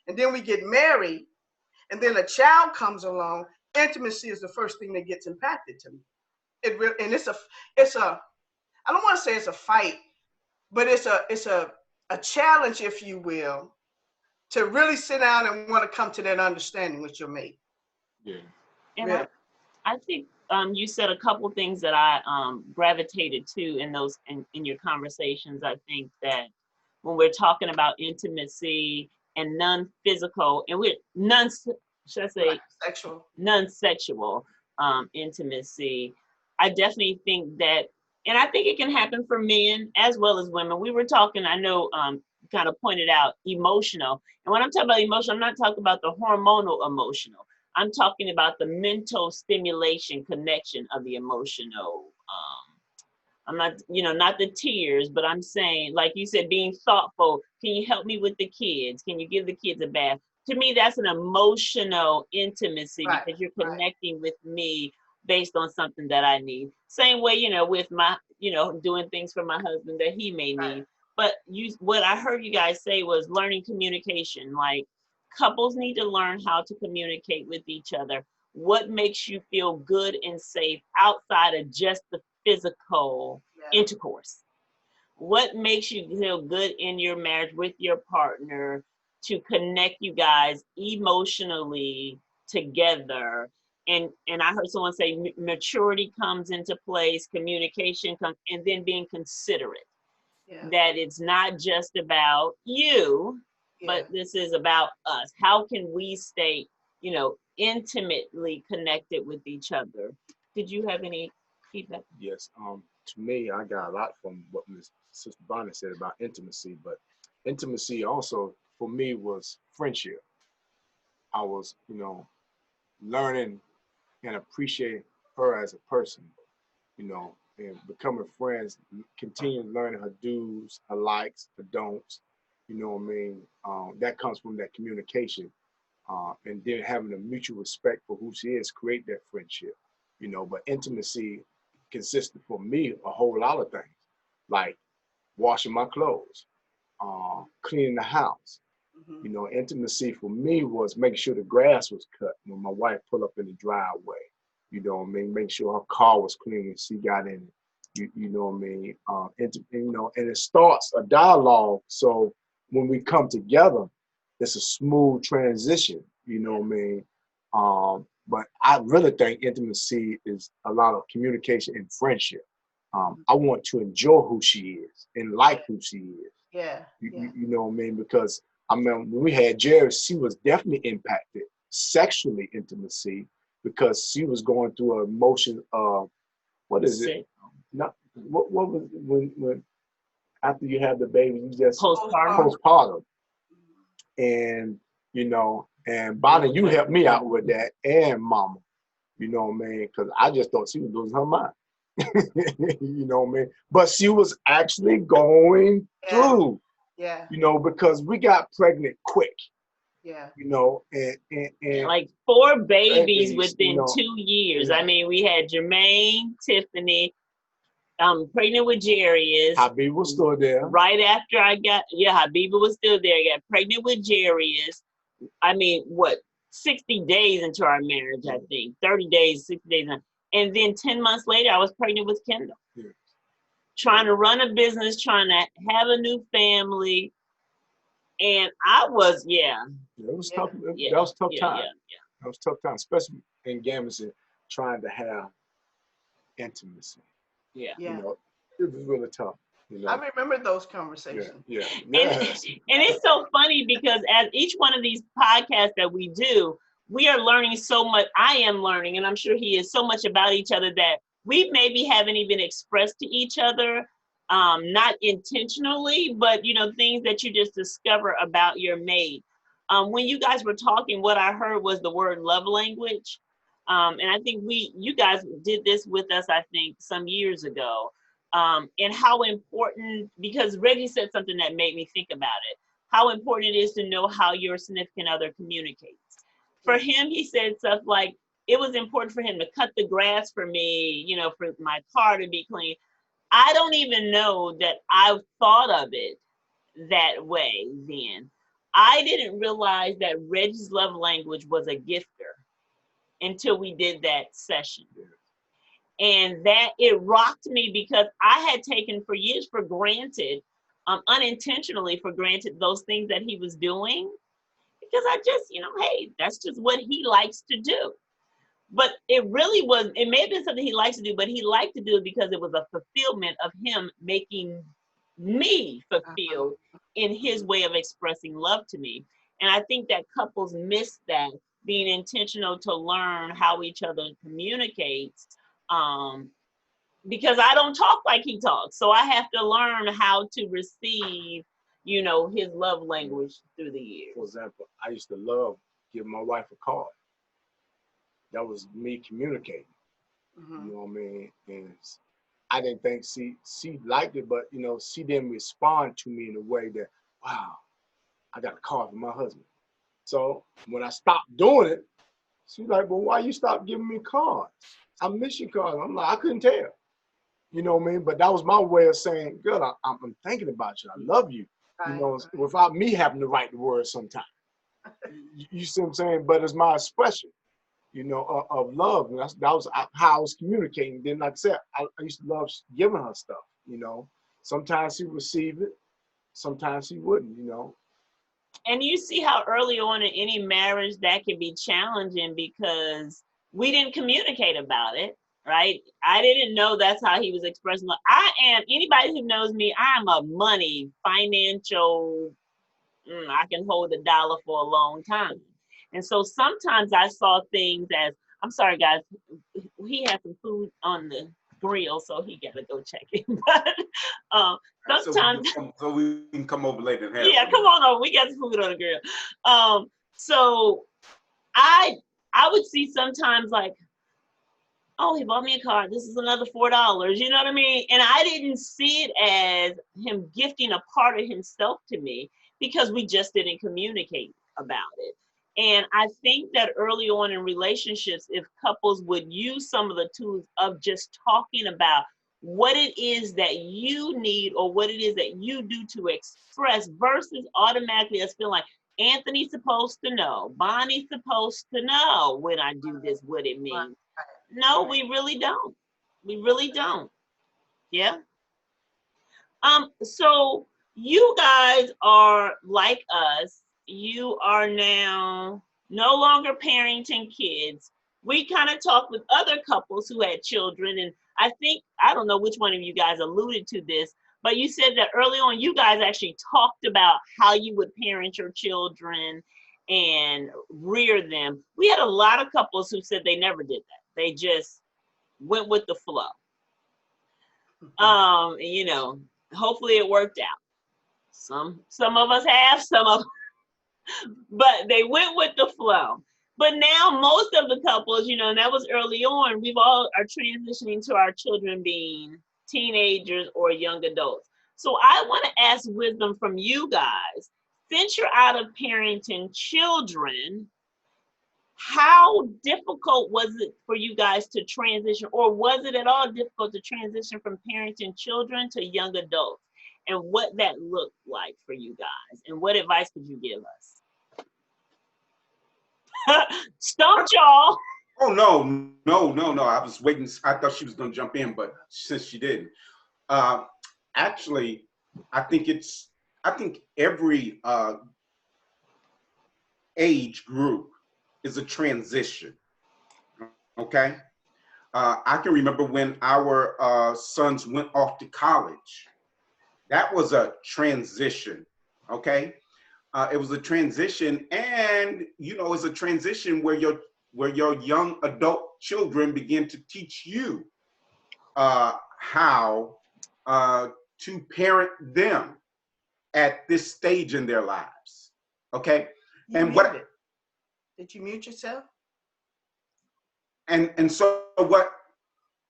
[SPEAKER 3] And then we get married, and then a child comes along. Intimacy is the first thing that gets impacted to me. And it's a I don't want to say it's a fight, but it's a challenge, if you will, to really sit down and want to come to that understanding with your mate.
[SPEAKER 2] Yeah.
[SPEAKER 1] And
[SPEAKER 3] Yeah.
[SPEAKER 1] I think you said a couple things that I gravitated to in your conversations. I think that when we're talking about intimacy and non-physical, and with should I say
[SPEAKER 3] Sexual.
[SPEAKER 1] non-sexual intimacy. I definitely think that, and I think it can happen for men as well as women. We were talking, I know, kind of pointed out emotional. And when I'm talking about emotional, I'm not talking about the hormonal emotional. I'm talking about the mental stimulation connection of the emotional. I'm not, not the tears, but I'm saying, like you said, being thoughtful. Can you help me with the kids? Can you give the kids a bath? To me, that's an emotional intimacy
[SPEAKER 3] Right.
[SPEAKER 1] because you're
[SPEAKER 3] Right.
[SPEAKER 1] connecting with me based on something that I need. Same way, with my, doing things for my husband that he may
[SPEAKER 3] Right.
[SPEAKER 1] need. But what I heard you guys say was learning communication. Like couples need to learn how to communicate with each other. What makes you feel good and safe outside of just the physical
[SPEAKER 3] Yeah.
[SPEAKER 1] intercourse? What makes you feel good in your marriage with your partner to connect you guys emotionally together? And I heard someone say maturity comes into place, communication comes, and then being considerate.
[SPEAKER 3] Yeah.
[SPEAKER 1] That it's not just about you,
[SPEAKER 3] Yeah.
[SPEAKER 1] but this is about us. How can we stay, intimately connected with each other? Did you have any feedback?
[SPEAKER 2] Yes. To me, I got a lot from what Miss Sister Bonnie said about intimacy, but intimacy also for me was friendship. I was, learning and appreciating her as a person, and becoming friends, continue learning her do's, her likes, her don'ts. You know what I mean? That comes from that communication, and then having a mutual respect for who she is, create that friendship. But intimacy consisted for me a whole lot of things, like washing my clothes, cleaning the house.
[SPEAKER 3] Mm-hmm.
[SPEAKER 2] Intimacy for me was making sure the grass was cut when my wife pulled up in the driveway. You know what I mean? Make sure her car was clean when she got in it. You know what I mean? And it starts a dialogue. So when we come together, it's a smooth transition. You know what I mean? But I really think intimacy is a lot of communication and friendship. I want to enjoy who she is and like who she is.
[SPEAKER 3] Yeah. Yeah.
[SPEAKER 2] You know what I mean? Because I mean, when we had Jerry, she was definitely impacted sexually intimacy because she was going through an emotion of what is it? Not what was when after you have the baby, you just
[SPEAKER 1] Postpartum.
[SPEAKER 2] postpartum, and and Bonnie, you helped me out with that, and Mama, you know what I mean? Because I just thought she was losing her mind. You know what I mean? But she was actually going through.
[SPEAKER 3] Yeah.
[SPEAKER 2] Because we got pregnant quick,
[SPEAKER 3] Yeah.
[SPEAKER 2] and
[SPEAKER 1] Like 4 babies
[SPEAKER 2] babies,
[SPEAKER 1] within 2 years. I mean, we had Jermaine, Tiffany, pregnant with Jarius.
[SPEAKER 2] Habib was still there.
[SPEAKER 1] Right after Habiba was still there. I got pregnant with Jarius. I mean, what, 60 days into our marriage, I think. 30 days, 60 days. And then 10 months later, I was pregnant with Kendall.
[SPEAKER 2] Yeah.
[SPEAKER 1] Trying to run a business, trying to have a new family. And I was,
[SPEAKER 2] It was tough. That was tough time. That was tough time, especially in Gamison, trying to have intimacy.
[SPEAKER 1] Yeah.
[SPEAKER 2] It was really tough.
[SPEAKER 3] I remember those conversations.
[SPEAKER 2] Yeah.
[SPEAKER 1] And it's so funny because as each one of these podcasts that we do, we are learning so much. I am learning, and I'm sure he is, so much about each other that we maybe haven't even expressed to each other, not intentionally, but things that you just discover about your mate. When you guys were talking, what I heard was the word love language. And I think you guys did this with us, I think, some years ago. And how important, because Reggie said something that made me think about it, how important it is to know how your significant other communicates. For him, he said stuff like, it was important for him to cut the grass for me, for my car to be clean. I don't even know that I thought of it that way then. I didn't realize that Reggie's love language was a gifter until we did that session. And that it rocked me because I had taken for years for granted, unintentionally for granted, those things that he was doing, because I just, hey, that's just what he likes to do. But it may have been something he likes to do, but he liked to do it because it was a fulfillment of him making me fulfilled in his way of expressing love to me. And I think that couples miss that, being intentional to learn how each other communicates. Um, because I don't talk like he talks. So I have to learn how to receive, his love language through the years.
[SPEAKER 2] For example, I used to love giving my wife a card. That was me communicating.
[SPEAKER 3] Mm-hmm.
[SPEAKER 2] You know what I mean? And I didn't think she liked it, but she didn't respond to me in a way that, wow, I got a card from my husband. So when I stopped doing it, she's like, well, why you stop giving me cards? I miss your cards. I'm like, I couldn't tell. You know what I mean? But that was my way of saying, girl, I'm thinking about you. I love you.
[SPEAKER 3] Right.
[SPEAKER 2] Without me having to write the words sometimes. You see what I'm saying? But it's my expression, of love. And that was how I was communicating. Then, like I said, I used to love giving her stuff. Sometimes she would receive it, sometimes she wouldn't.
[SPEAKER 1] And you see how early on in any marriage that can be challenging because we didn't communicate about it, right? I didn't know that's how he was expressing love. Anybody who knows me, I'm a money, financial, I can hold a dollar for a long time. And so sometimes I saw things as, I'm sorry, guys, he had some food on the grill, so he got to go check it. But sometimes,
[SPEAKER 4] so we can come over later and have
[SPEAKER 1] yeah, come on over. We got some food on the grill. So I would see sometimes like, oh, he bought me a card. This is another $4. You know what I mean? And I didn't see it as him gifting a part of himself to me because we just didn't communicate about it. And I think that early on in relationships, if couples would use some of the tools of just talking about what it is that you need or what it is that you do to express versus automatically us feeling like Anthony's supposed to know, Bonnie's supposed to know when I do this, what it means. No, we really don't. We really don't. Yeah. So you guys are like us. You are now no longer parenting kids. We kind of talked with other couples who had children, and I don't know which one of you guys alluded to this, but you said that early on you guys actually talked about how you would parent your children and rear them. We had a lot of couples who said they never did that. They just went with the flow. Hopefully it worked out. Some of us have, but they went with the flow. But now most of the couples, and that was early on, we've all are transitioning to our children being teenagers or young adults. So I want to ask wisdom from you guys. Since you're out of parenting children, how difficult was it for you guys to transition, or was it at all difficult to transition from parenting children to young adults, and what that looked like for you guys, and what advice could you give us? Stumped y'all.
[SPEAKER 4] Oh, no. I was waiting. I thought she was going to jump in, but since she didn't, actually, I think every age group is a transition. Okay. I can remember when our sons went off to college. That was a transition. Okay. It was a transition, and it's a transition where your young adult children begin to teach you how to parent them at this stage in their lives. Okay. And
[SPEAKER 3] did you mute yourself?
[SPEAKER 4] And so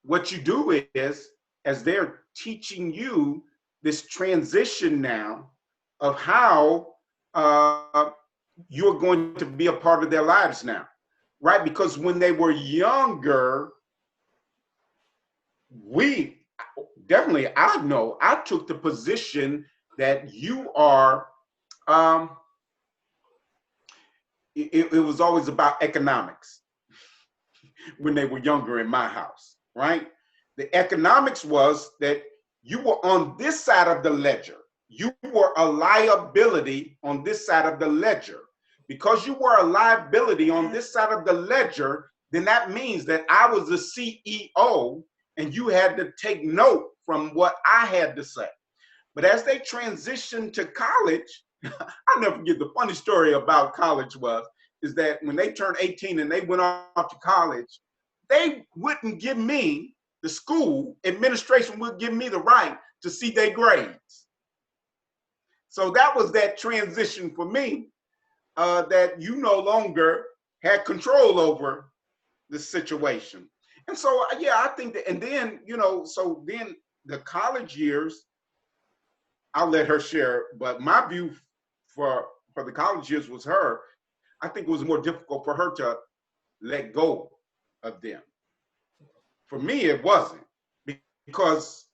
[SPEAKER 4] what you do is, as they're teaching you this transition now of how you're going to be a part of their lives now, right? Because when they were younger, I took the position that you are, it was always about economics when they were younger in my house, right? The economics was that you were on this side of the ledger. You were a liability on this side of the ledger. Because you were a liability on this side of the ledger, then that means that I was the CEO and you had to take note from what I had to say. But as they transitioned to college, I'll never forget the funny story about college is that when they turned 18 and they went off to college, they wouldn't give me, the school administration would give me the right to see their grades. So that was that transition for me, that you no longer had control over the situation. And so, yeah, I think that, and then, so then the college years, I'll let her share, but my view for the college years was I think it was more difficult for her to let go of them. For me, it wasn't, because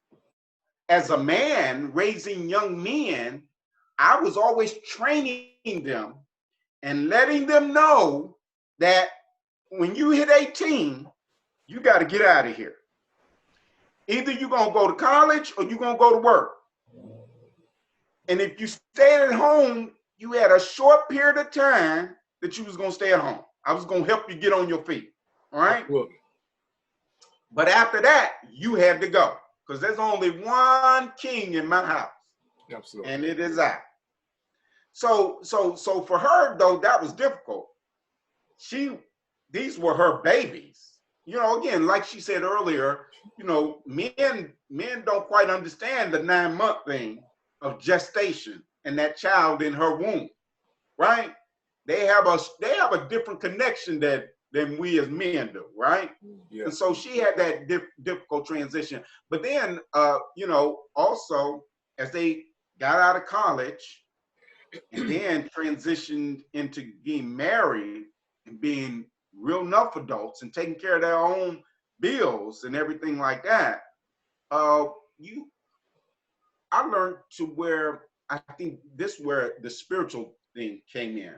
[SPEAKER 4] as a man raising young men, I was always training them and letting them know that when you hit 18, you got to get out of here. Either you're going to go to college or you're going to go to work. And if you stayed at home, you had a short period of time that you was going to stay at home. I was going to help you get on your feet. All right. But after that, you had to go, because there's only one king in my house.
[SPEAKER 2] Absolutely.
[SPEAKER 4] And it is I. So for her, though, that was difficult. These were her babies. Again, like she said earlier, men don't quite understand the 9-month thing of gestation and that child in her womb, right? They have a different connection than we as men do, right? Yeah. And so she had that difficult transition. But then, also as they got out of college and then transitioned into being married and being real enough adults and taking care of their own bills and everything like that, I learned to where I think this where the spiritual thing came in,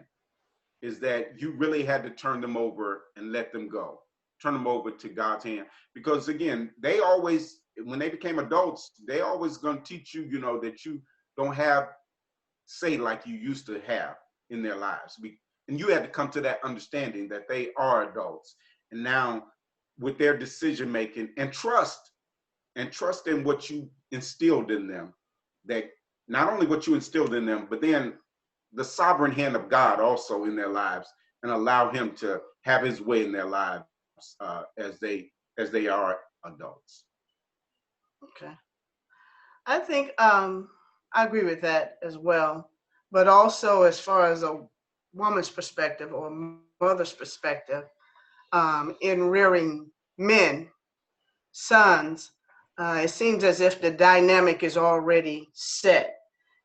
[SPEAKER 4] is that you really had to turn them over and let them go, turn them over to God's hand. Because again, they always, when they became adults, they always gonna teach you, that you don't have say like you used to have in their lives. And you had to come to that understanding that they are adults. And now with their decision making and trust in what you instilled in them, that not only what you instilled in them, but then the sovereign hand of God also in their lives, and allow him to have his way in their lives as they are adults.
[SPEAKER 3] Okay. I think I agree with that as well. But also, as far as a woman's perspective or mother's perspective, in rearing men, sons, it seems as if the dynamic is already set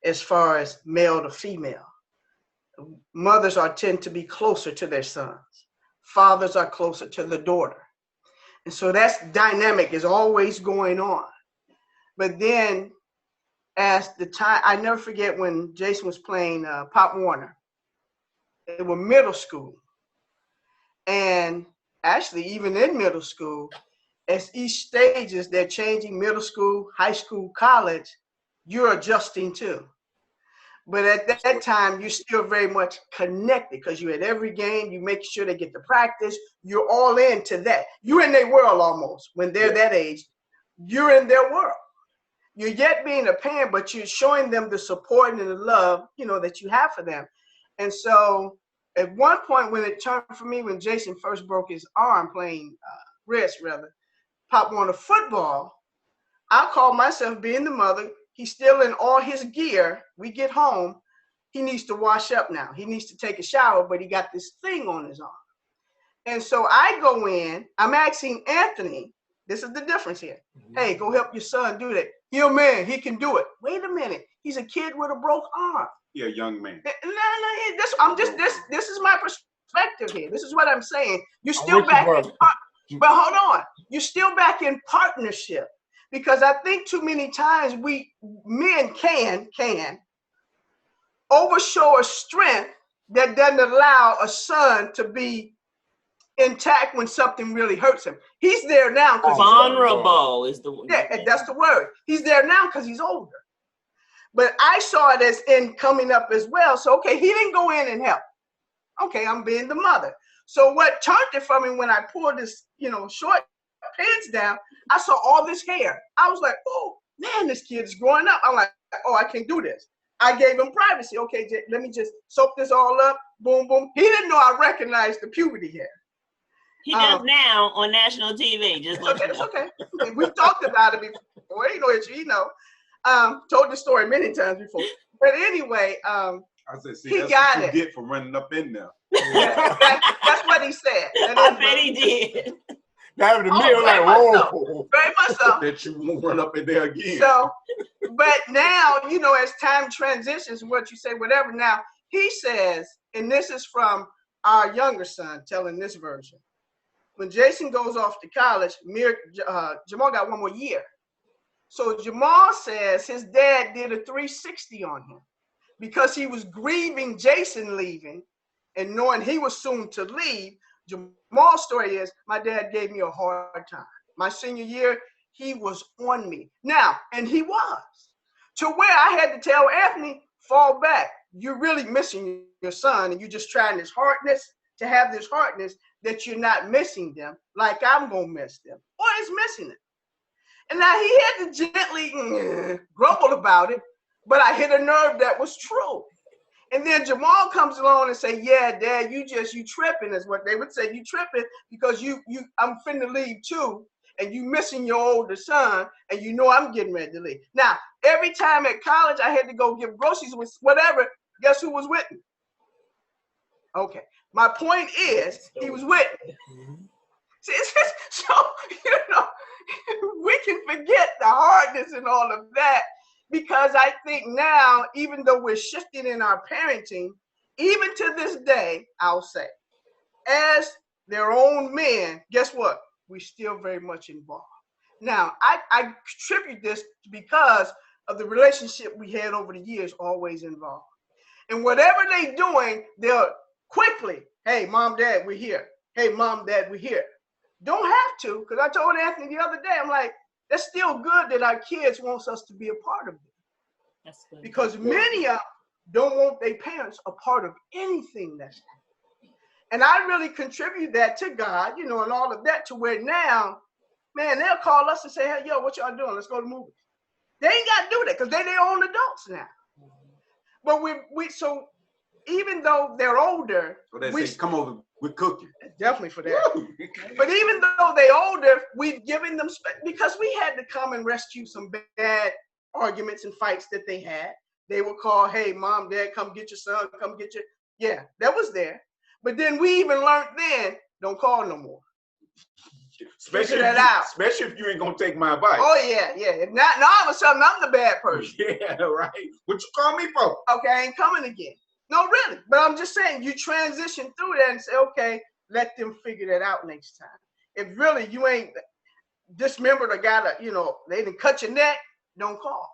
[SPEAKER 3] as far as male to female. Mothers tend to be closer to their sons. Fathers are closer to the daughter. And so that dynamic is always going on. But then as the time, I never forget when Jason was playing Pop Warner. They were middle school. And actually, even in middle school, as each stages, they're changing middle school, high school, college, you're adjusting too. But at that time, you're still very much connected because you're at every game. You make sure they get the practice. You're all into that. You're in their world almost. When they're that age, you're in their world. You're yet being a parent, but you're showing them the support and the love, that you have for them. And so at one point when it turned for me, when Jason first broke his arm playing wrist, Pop Warner football, I call myself being the mother. He's still in all his gear. We get home. He needs to wash up now. He needs to take a shower, but he got this thing on his arm. And so I go in. I'm asking Anthony, this is the difference here. Hey, go help your son do that. He's a man. He can do it. Wait a minute. He's a kid with a broke arm.
[SPEAKER 4] Yeah, young man.
[SPEAKER 3] No, this is my perspective here. This is what I'm saying. You're still back but hold on. You're still back in partnership. Because I think too many times we men can overshow a strength that doesn't allow a son to be intact when something really hurts him. He's there now because
[SPEAKER 1] vulnerable is the word.
[SPEAKER 3] Yeah, that's the word. He's there now because he's older. But I saw it as in coming up as well. So okay, he didn't go in and help. Okay, I'm being the mother. So what turned it for me when I pulled this, short pants down, I saw all this hair. I was like, oh man, this kid is growing up. I'm like, oh, I can't do this. I gave him privacy. Okay, let me just soak this all up. Boom, boom. He didn't know I recognized the puberty hair.
[SPEAKER 1] He does now on national TV. Just let you know.
[SPEAKER 3] It's okay. We've talked about it before. You know. Told the story many times before. But anyway,
[SPEAKER 4] I said, see,
[SPEAKER 3] he
[SPEAKER 4] that's
[SPEAKER 3] got
[SPEAKER 4] what you
[SPEAKER 3] it.
[SPEAKER 4] get for running up in there.
[SPEAKER 3] That's what he said.
[SPEAKER 1] I bet he did.
[SPEAKER 2] That happened to me. I'm like, whoa.
[SPEAKER 3] So. Very much so.
[SPEAKER 4] That you won't run up in there again.
[SPEAKER 3] So, but now, you know, as time transitions, what you say, whatever. Now, he says, and this is from our younger son telling this version. When Jason goes off to college, Jamal got 1 more year. So Jamal says his dad did a 360 on him because he was grieving Jason leaving and knowing he was soon to leave. Jamal's story is, my dad gave me a hard time. My senior year, he was on me. Now, and he was. To where I had to tell Anthony, fall back. You're really missing your son, and you're just trying this hardness to have this hardness that you're not missing them like I'm going to miss them. Or is missing it. And now he had to gently grumble about it, but I hit a nerve that was true. And then Jamal comes along and say, yeah, Dad, you tripping is what they would say. You tripping because I'm finna leave too, and you missing your older son, and you know I'm getting ready to leave. Now, every time at college I had to go give groceries with whatever, guess who was with me? Okay. My point is, he was with me. See, so, you know, we can forget the hardness and all of that. Because I think now, even though we're shifting in our parenting, even to this day, I'll say, as their own men, guess what? We're still very much involved. Now, I contribute this because of the relationship we had over the years, always involved. And whatever they're doing, they'll quickly, hey, Mom, Dad, we're here. Hey, Mom, Dad, we're here. Don't have to, because I told Anthony the other day, I'm like, that's still good that our kids wants us to be a part of it.
[SPEAKER 1] That's good.
[SPEAKER 3] Because many of them don't want their parents a part of anything that's happening. And I really contribute that to God, you know, and all of that to where now, man, they'll call us and say, hey, yo, what y'all doing? Let's go to the movies. They ain't got to do that because they're their own adults now. But so even though they're older,
[SPEAKER 4] So they say, come over with cooking.
[SPEAKER 3] Definitely for that. But even though they're older, we've given them, because we had to come and rescue some bad arguments and fights that they had. They would call, hey, Mom, Dad, come get your son, come get your, yeah, that was there. But then we even learned then, don't call no more.
[SPEAKER 4] Especially if you ain't gonna take my advice.
[SPEAKER 3] Oh yeah, yeah. Now all of a sudden I'm the bad person.
[SPEAKER 4] Yeah, right. What you call me for?
[SPEAKER 3] Okay, I ain't coming again. No, really. But I'm just saying, you transition through that and say, okay, let them figure that out next time. If really you ain't dismembered or got a, you know, they didn't cut your neck, don't call.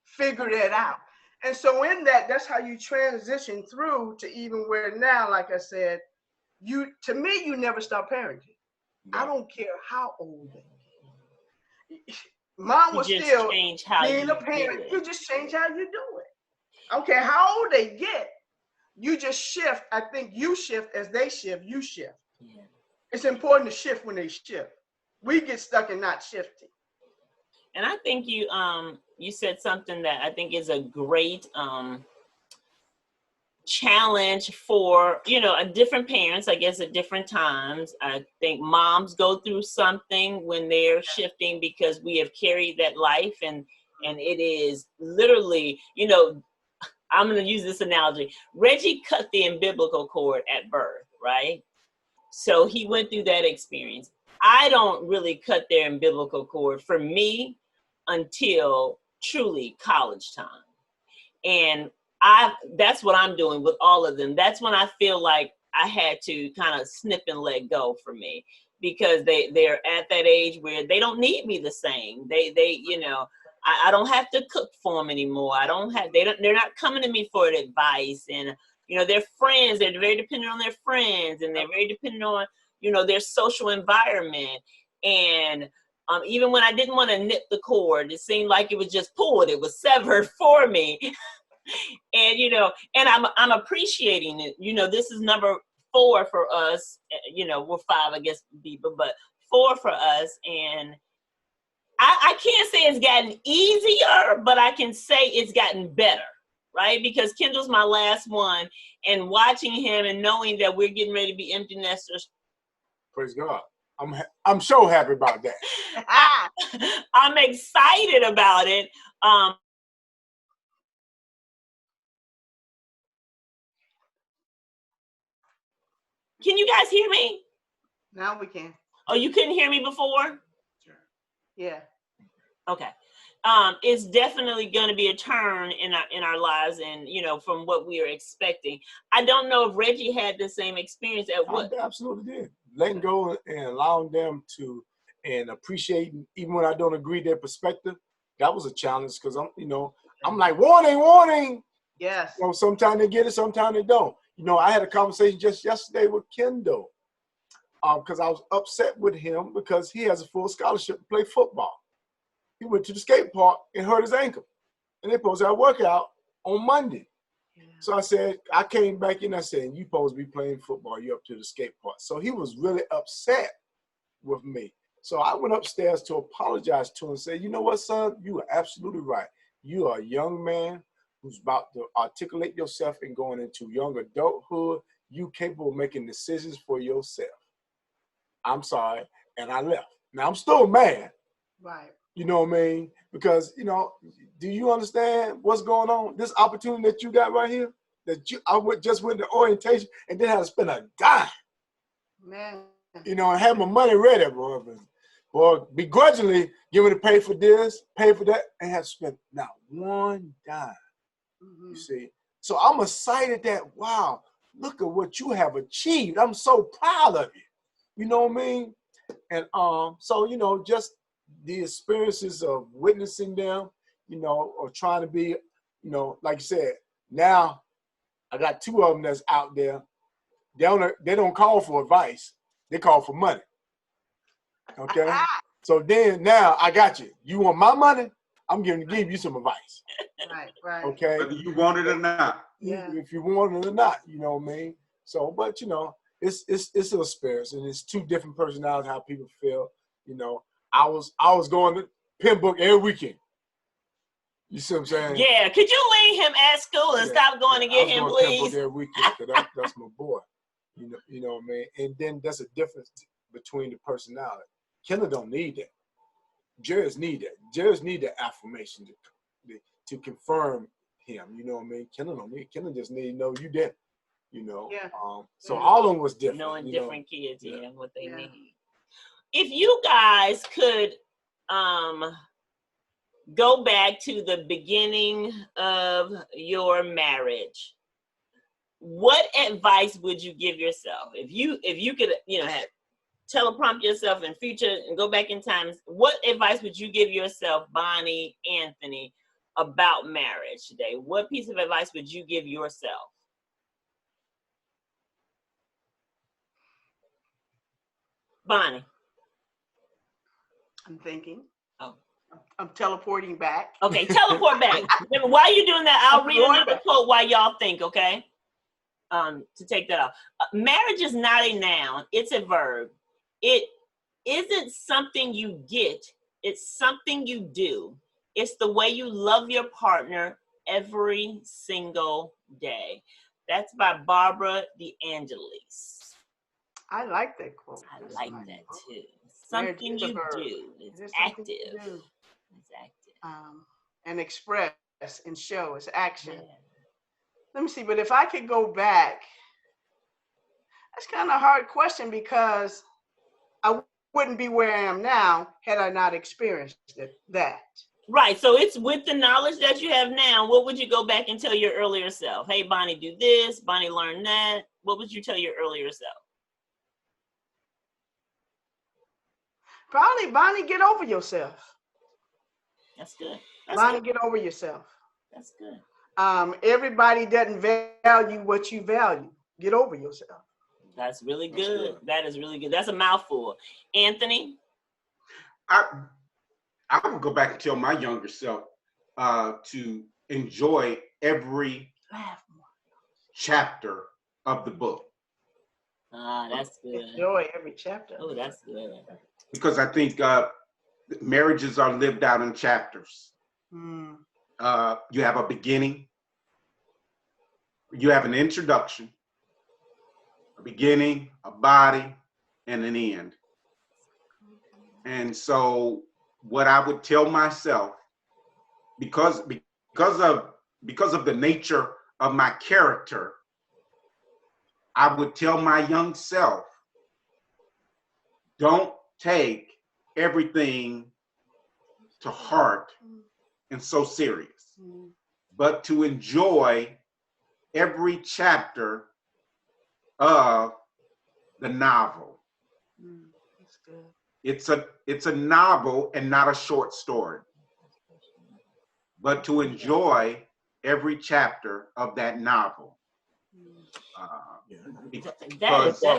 [SPEAKER 3] Figure that out. And so in that's how you transition through to even where now, like I said, to me, you never stop parenting. I don't care how old they get. Mom was still being a parent. You just change how you do it. I don't care how old they get. You just shift. I think you shift as they shift. You shift. Yeah. It's important to shift when they shift. We get stuck in not shifting.
[SPEAKER 1] And I think you said something that I think is a great challenge for, you know, different parents, I guess, at different times. I think moms go through something when they're shifting because we have carried that life, and it is literally, you know, I'm going to use this analogy. Reggie cut the umbilical cord at birth, right? So he went through that experience. I don't really cut their umbilical cord for me until truly college time. And that's what I'm doing with all of them. That's when I feel like I had to kind of snip and let go for me, because they're at that age where they don't need me the same. They you know, I don't have to cook for them anymore. They're not coming to me for advice. And, you know, their friends, they're very dependent on their friends, and they're very dependent on, you know, their social environment. And even when I didn't want to nip the cord, it seemed like it was just pulled. It was severed for me. And, you know, and I'm appreciating it. You know, this is number 4 for us. You know, we're 5, I guess, people, but 4 for us. And I can't say it's gotten easier, but I can say it's gotten better. right? Because Kendall's my last one, and watching him and knowing that we're getting ready to be empty nesters.
[SPEAKER 2] Praise God. I'm so happy about that.
[SPEAKER 1] I'm excited about it. Can you guys hear me?
[SPEAKER 3] Now we can.
[SPEAKER 1] Oh, you couldn't hear me before?
[SPEAKER 3] Yeah.
[SPEAKER 1] Okay. It's definitely going to be a turn in our lives, and from what we are expecting. I don't know if Reggie had the same experience at what.
[SPEAKER 2] I absolutely did. Letting go and allowing them to and appreciating, even when I don't agree their perspective. That was a challenge because I'm like warning.
[SPEAKER 3] Yes.
[SPEAKER 2] Sometimes they get it, sometimes they don't. I had a conversation just yesterday with Kendall because I was upset with him because he has a full scholarship to play football. He went to the skate park and hurt his ankle. And they supposed to have a workout on Monday. Yeah. So I said, I came back in, I said, you supposed to be playing football, you up to the skate park. So he was really upset with me. So I went upstairs to apologize to him and say, you know what, son, you are absolutely right. You are a young man who's about to articulate yourself and going into young adulthood. You capable of making decisions for yourself. I'm sorry. And I left. Now I'm still mad.
[SPEAKER 3] Right.
[SPEAKER 2] You know what I mean? Because, do you understand what's going on? This opportunity that you got right here, just went to orientation and then had to spend a dime.
[SPEAKER 3] Man.
[SPEAKER 2] And have my money ready, boy. Or begrudgingly giving to pay for this, pay for that, and have to spend not one dime. Mm-hmm. You see? So I'm excited that, wow, look at what you have achieved. I'm so proud of you. You know what I mean? And so, just the experiences of witnessing them, or trying to be, like you said, now I got two of them that's out there. They don't call for advice. They call for money. Okay? So then now I got you. You want my money? I'm going to give you some advice.
[SPEAKER 3] Right.
[SPEAKER 2] Okay?
[SPEAKER 4] Whether you want it or not.
[SPEAKER 3] Yeah.
[SPEAKER 2] If you want it or not, you know what I mean? So, but it's an experience, and it's two different personalities, how people feel. I was going to Pembroke every weekend. You see what I'm saying?
[SPEAKER 1] Yeah. Could you leave him at school and stop going to get him,
[SPEAKER 2] please? Pembroke every weekend because that's my boy. You know what I mean? And then there's a difference between the personality. Kendall don't need that. Jerry's need that. Jerry's need that affirmation to confirm him. You know what I mean? Kendall don't need. Kendall just need to know you there.
[SPEAKER 3] Yeah.
[SPEAKER 2] So all of them was different.
[SPEAKER 1] Knowing different kids, what they
[SPEAKER 3] Yeah.
[SPEAKER 1] need. If you guys could go back to the beginning of your marriage, what advice would you give yourself? If you could, have teleprompt yourself in future and go back in time, what advice would you give yourself, Bonnie, Anthony, about marriage today? What piece of advice would you give yourself? Bonnie.
[SPEAKER 3] I'm thinking.
[SPEAKER 1] Oh.
[SPEAKER 3] I'm teleporting back.
[SPEAKER 1] Okay, teleport back. While you're doing that, I'll read another quote while y'all think, okay? To take that off. Marriage is not a noun, it's a verb. It isn't something you get, it's something you do. It's the way you love your partner every single day. That's by Barbara DeAngelis.
[SPEAKER 3] I like that quote.
[SPEAKER 1] I like that too. Something you do. It's active. It's active.
[SPEAKER 3] And express and show. It's action. Yeah. Let me see. But if I could go back, that's kind of a hard question because I wouldn't be where I am now had I not experienced that.
[SPEAKER 1] Right. So it's with the knowledge that you have now, what would you go back and tell your earlier self? Hey, Bonnie, do this. Bonnie, learn that. What would you tell your earlier self?
[SPEAKER 3] Probably, Bonnie, get over yourself.
[SPEAKER 1] That's good.
[SPEAKER 3] Bonnie, get over yourself.
[SPEAKER 1] That's good.
[SPEAKER 3] Everybody doesn't value what you value. Get over yourself.
[SPEAKER 1] That's really good. That is really good. That's a mouthful. Anthony?
[SPEAKER 4] I would go back and tell my younger self to enjoy every chapter of the book.
[SPEAKER 1] That's good.
[SPEAKER 3] Enjoy every chapter.
[SPEAKER 1] Oh, that's good.
[SPEAKER 4] Because I think marriages are lived out in chapters. You have a beginning, You have an introduction, a beginning, a body, and an end. And so what I would tell myself, because of the nature of my character, I would tell my young self, don't take everything to heart and so serious, but to enjoy every chapter of the novel.
[SPEAKER 3] That's good.
[SPEAKER 4] It's a novel and not a short story, but to enjoy every chapter of that novel. Because
[SPEAKER 1] That's good.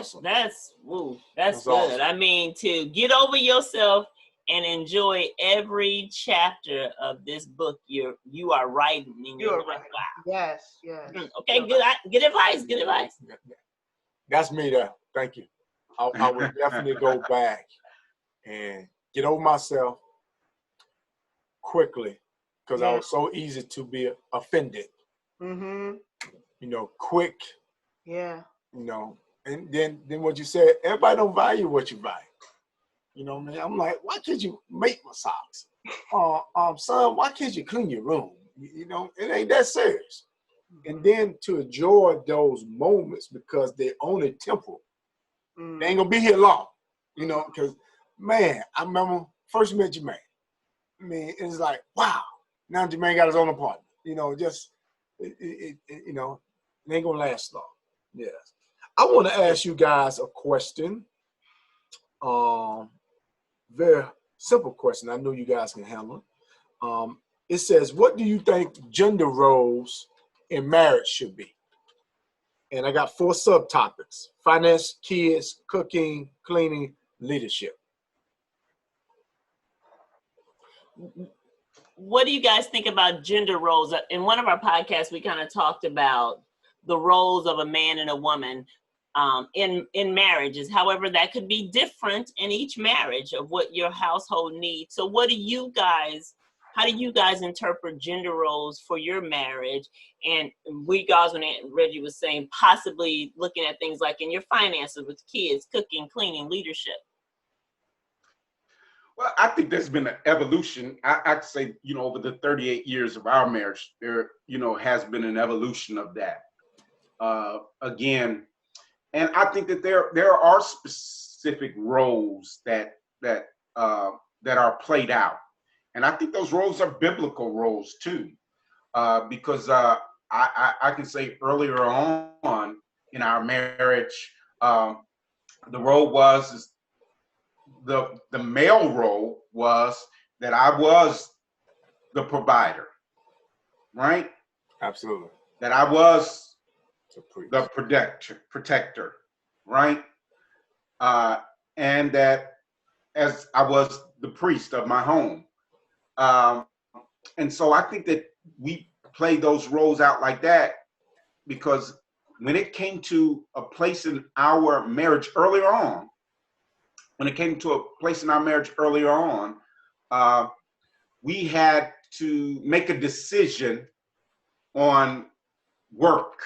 [SPEAKER 2] Awesome.
[SPEAKER 1] I mean, to get over yourself and enjoy every chapter of this book you are writing. And
[SPEAKER 3] You're
[SPEAKER 1] like,
[SPEAKER 3] right.
[SPEAKER 1] wow.
[SPEAKER 3] Yes, yes.
[SPEAKER 1] Okay, good. Good advice. Good advice.
[SPEAKER 2] That's me there. Thank you. I would definitely go back and get over myself quickly because I was so easy to be offended.
[SPEAKER 3] Mm-hmm.
[SPEAKER 2] You know, quick.
[SPEAKER 3] Yeah.
[SPEAKER 2] You know, and then what you said, everybody don't value what you value. You know what I mean? I'm like, why can't you make my socks? Son, why can't you clean your room? You know, it ain't that serious. And then to enjoy those moments because they're only temporal. They ain't gonna be here long. You know, because man, I remember first met Jermaine. I mean, it's like, wow, now Jermaine got his own apartment. You know, just you know, it ain't gonna last long. Yes. I want to ask you guys a question. Very simple question. I know you guys can handle it. It says, what do you think gender roles in marriage should be? And I got 4 subtopics: finance, kids, cooking, cleaning, leadership.
[SPEAKER 1] What do you guys think about gender roles? In one of our podcasts, we kind of talked about the roles of a man and a woman in marriages. However, that could be different in each marriage of what your household needs. So how do you guys interpret gender roles for your marriage? And we guys, when Reggie was saying, possibly looking at things like in your finances with kids, cooking, cleaning, leadership.
[SPEAKER 4] Well, I think there's been an evolution. I'd say, over the 38 years of our marriage, there, has been an evolution of that. Again, and I think that there are specific roles that are played out, and I think those roles are biblical roles too, because I can say earlier on in our marriage, the role was the male role was that I was the provider, right?
[SPEAKER 2] Absolutely.
[SPEAKER 4] That I was the protector, right? And that as I was the priest of my home. And so I think that we played those roles out like that because when it came to a place in our marriage earlier on, we had to make a decision on work.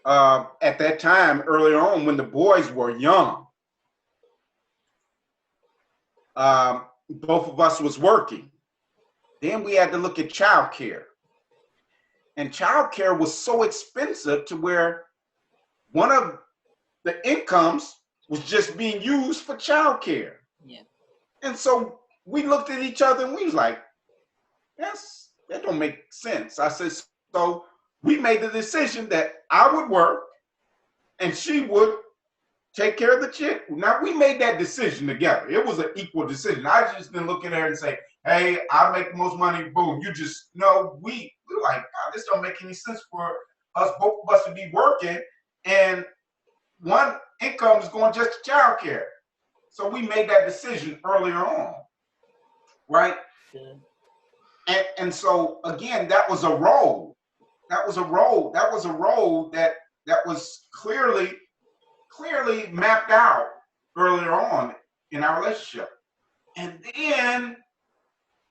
[SPEAKER 4] At that time, earlier on, when the boys were young, both of us was working. Then we had to look at childcare. And childcare was so expensive to where one of the incomes was just being used for childcare.
[SPEAKER 1] Yeah.
[SPEAKER 4] And so we looked at each other and we was like, that don't make sense. I said, so we made the decision that I would work and she would take care of the kid. Now we made that decision together. It was an equal decision. I just didn't look at her and say, hey, I make the most money, boom. You just, no, we like, God, this don't make any sense for us, both of us to be working and one income is going just to childcare. So we made that decision earlier on, right? Yeah. And so again, that was a role. That was a role that was clearly mapped out earlier on in our relationship. And then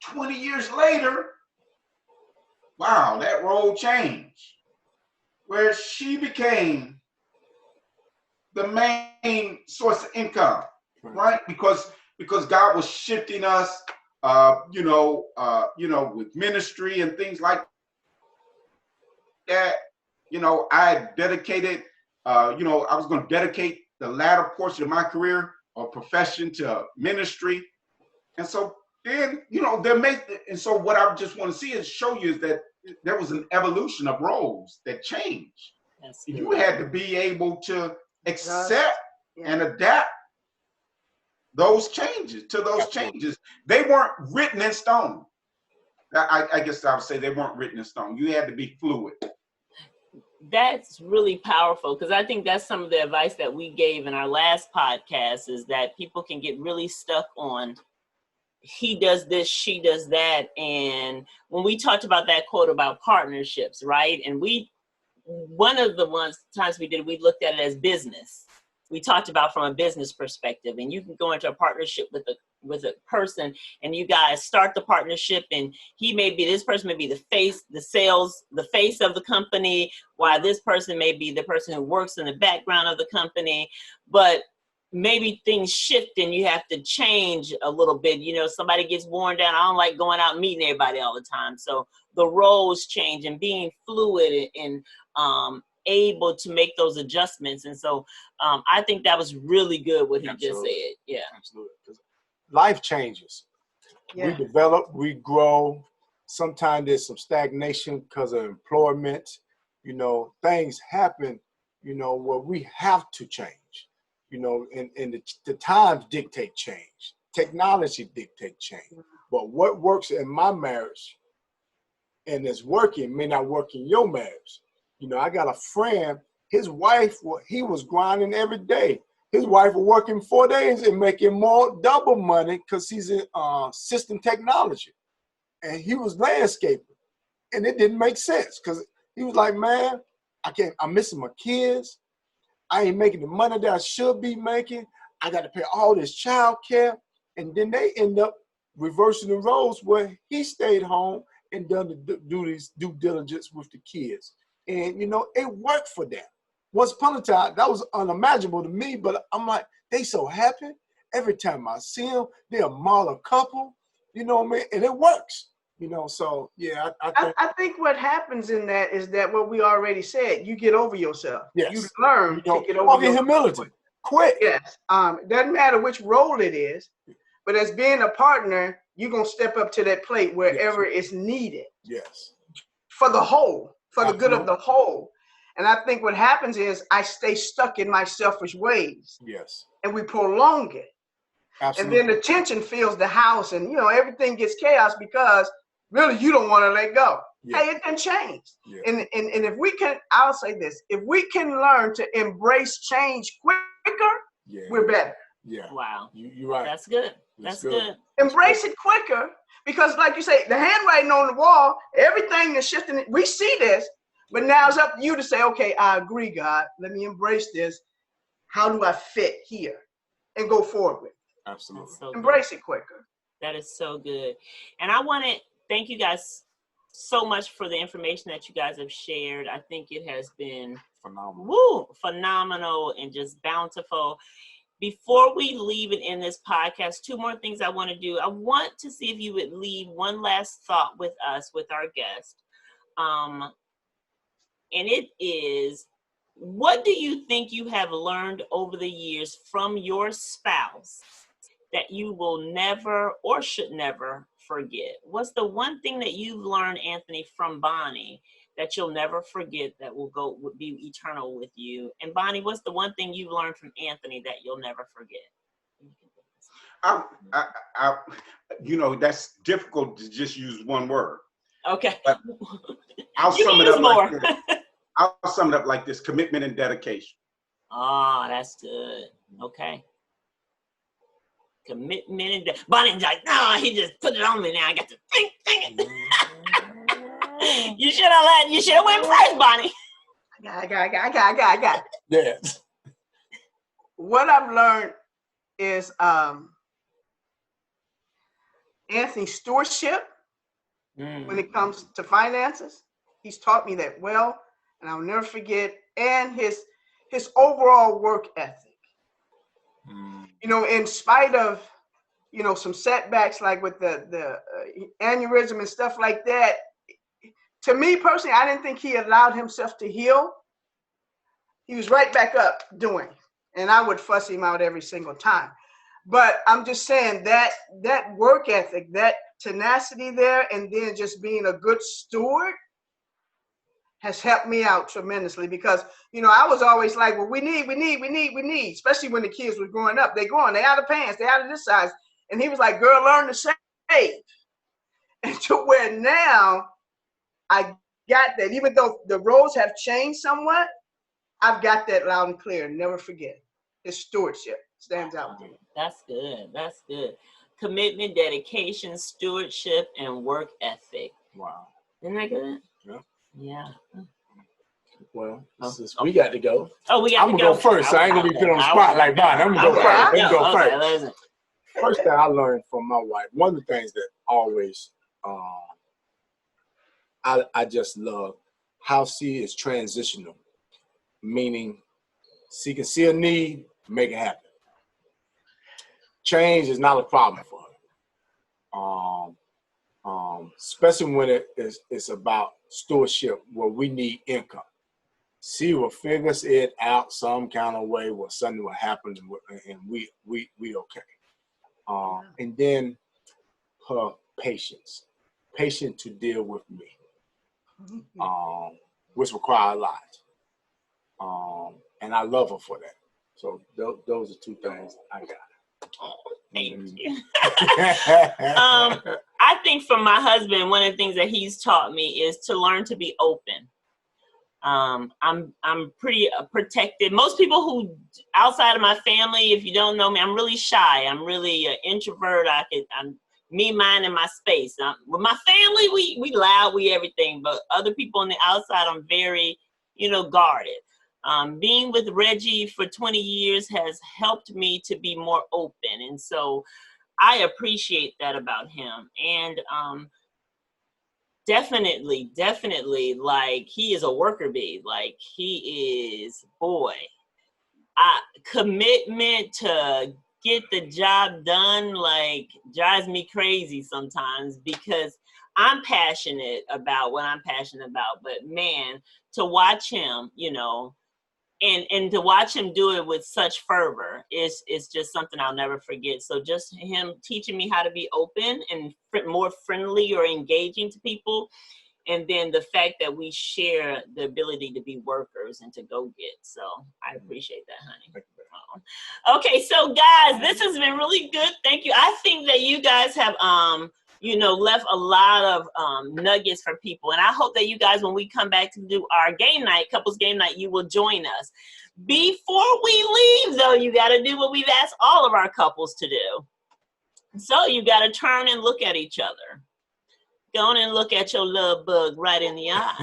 [SPEAKER 4] 20 years later, wow, that role changed, where she became the main source of income, right? Because God was shifting us, with ministry and things like that. I dedicated, I was going to dedicate the latter portion of my career or profession to ministry. And so then, and so what I just want to see is show you is that there was an evolution of roles that changed.
[SPEAKER 1] That's
[SPEAKER 4] You
[SPEAKER 1] good.
[SPEAKER 4] had to be able to accept
[SPEAKER 3] Yeah.
[SPEAKER 4] and adapt those changes to those changes. They weren't written in stone. I guess I would say they weren't written in stone. You had to be fluid.
[SPEAKER 1] That's really powerful, because I think that's some of the advice that we gave in our last podcast, is that people can get really stuck on he does this, she does that. And when we talked about that quote about partnerships, right? And one of the times we did, we looked at it as business. We talked about from a business perspective, and you can go into a partnership with a person, and you guys start the partnership, and this person may be the face of the company, while this person may be the person who works in the background of the company. But maybe things shift and you have to change a little bit. Somebody gets worn down. I don't like going out and meeting everybody all the time. So the roles change, and being fluid and able to make those adjustments. And so I think that was really good what he just said. Yeah,
[SPEAKER 2] absolutely. Because life changes.
[SPEAKER 3] Yeah.
[SPEAKER 2] We develop, we grow. Sometimes there's some stagnation because of employment. Things happen, where we have to change. And the times dictate change. Technology dictate change. But what works in my marriage and is working may not work in your marriage. I got a friend, his wife, he was grinding every day. His wife was working 4 days and making more double money because he's in system technology. And he was landscaping. And it didn't make sense because he was like, man, I'm missing my kids. I ain't making the money that I should be making. I got to pay all this child care. And then they end up reversing the roles where he stayed home and done do these due diligence with the kids. And, it worked for them. Once upon a time, that was unimaginable to me, but I'm like, they so happy. Every time I see them, they're a model couple, you know what I mean? And it works. So yeah,
[SPEAKER 3] I think what happens in that is that what we already said, you get over yourself.
[SPEAKER 2] Yes.
[SPEAKER 3] You learn to get over
[SPEAKER 2] your humility. Quick.
[SPEAKER 3] Yes. It doesn't matter which role it is, but as being a partner, you're going to step up to that plate wherever it's needed.
[SPEAKER 2] Yes.
[SPEAKER 3] For the whole, for
[SPEAKER 2] Absolutely.
[SPEAKER 3] the good of the whole. And I think what happens is I stay stuck in my selfish ways.
[SPEAKER 2] Yes.
[SPEAKER 3] And we prolong it. Absolutely. And then the tension fills the house, and everything gets chaos because really you don't want to let go. Yeah. Hey, it can change. Yeah. And if we can, I'll say this, if we can learn to embrace change quicker, we're better.
[SPEAKER 2] Yeah.
[SPEAKER 1] Wow.
[SPEAKER 2] You're right.
[SPEAKER 1] That's good. That's good.
[SPEAKER 3] Embrace it quicker, because like you say, the handwriting on the wall, everything is shifting. We see this, but now it's up to you to say, okay, I agree, God. Let me embrace this. How do I fit here? And go forward with it.
[SPEAKER 2] Absolutely.
[SPEAKER 1] So
[SPEAKER 3] embrace it quicker.
[SPEAKER 1] That is so good. And I want to thank you guys so much for the information that you guys have shared. I think it has been phenomenal and just bountiful. Before we leave it in this podcast, 2 more things I want to do. I want to see if you would leave one last thought with us, with our guest. And it is, what do you think you have learned over the years from your spouse that you will never or should never forget? What's the one thing that you've learned, Anthony, from Bonnie that you'll never forget that would be eternal with you? And Bonnie, what's the one thing you've learned from Anthony that you'll never forget?
[SPEAKER 4] That's difficult to just use one word.
[SPEAKER 1] Okay.
[SPEAKER 4] But I'll sum it up like this. I'll sum it up like this: commitment and dedication.
[SPEAKER 1] Oh, that's good. Okay. Commitment and Bonnie's like, no, he just put it on me now. I got to think it. You should have went first, Bonnie.
[SPEAKER 3] I got it.
[SPEAKER 2] Yes.
[SPEAKER 3] What I've learned is Anthony's stewardship when it comes to finances. He's taught me that well, and I'll never forget. And his overall work ethic. You know, in spite of, you know, some setbacks like with the aneurysm and stuff like that. To me personally, I didn't think he allowed himself to heal. He was right back up doing, and I would fuss him out every single time. But I'm just saying that work ethic, that tenacity there, and then just being a good steward has helped me out tremendously, because, you know, I was always like, well, we need, especially when the kids were growing up. They out of pants, they out of this size. And he was like, girl, learn to save. And to where now I got that, even though the roles have changed somewhat, I've got that loud and clear. Never forget. His stewardship stands out to me.
[SPEAKER 1] That's good. That's good. Commitment, dedication, stewardship, and work ethic.
[SPEAKER 2] Wow.
[SPEAKER 1] Isn't that good?
[SPEAKER 2] Yeah.
[SPEAKER 1] Yeah.
[SPEAKER 2] Well, since we got to go.
[SPEAKER 1] Oh, we got
[SPEAKER 2] I'm
[SPEAKER 1] to
[SPEAKER 2] gonna
[SPEAKER 1] go
[SPEAKER 2] go first. So I ain't gonna be put on the spot like Bonnie. I'm gonna go first. Let me go first. First thing I learned from my wife, one of the things that always I just love how she is transitional, meaning she can see a need, make it happen. Change is not a problem for her. Especially when it's about stewardship where we need income. She will figure it out some kind of way where something will happen, and we okay. And then her patience to deal with me, which require a lot. And I love her for that. So those are two things I got.
[SPEAKER 1] Oh, thank you. I think for my husband, one of the things that he's taught me is to learn to be open. I'm pretty protected. Most people who outside of my family, if you don't know me, I'm really shy. I'm really an introvert. I'm me, mine, and my space. With my family, we loud, we everything. But other people on the outside, I'm very, guarded. Being with Reggie for 20 years has helped me to be more open, and so I appreciate that about him. And definitely, like, he is a worker bee. Like, he is, boy, commitment to get the job done, like, drives me crazy sometimes, because I'm passionate about what I'm passionate about. But man, to watch him, and to watch him do it with such fervor is just something I'll never forget. So just him teaching me how to be open and more friendly or engaging to people. And then the fact that we share the ability to be workers and to go get. So I appreciate that, honey. Okay, so guys, this has been really good. Thank you. I think that you guys have left a lot of nuggets for people. And I hope that you guys, when we come back to do our game night, couples game night, you will join us. Before we leave, though, you got to do what we've asked all of our couples to do. So you got to turn and look at each other. Go on and look at your love bug right in the eye.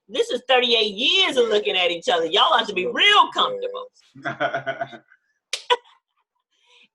[SPEAKER 1] This is 38 years of looking at each other. Y'all have to be real comfortable.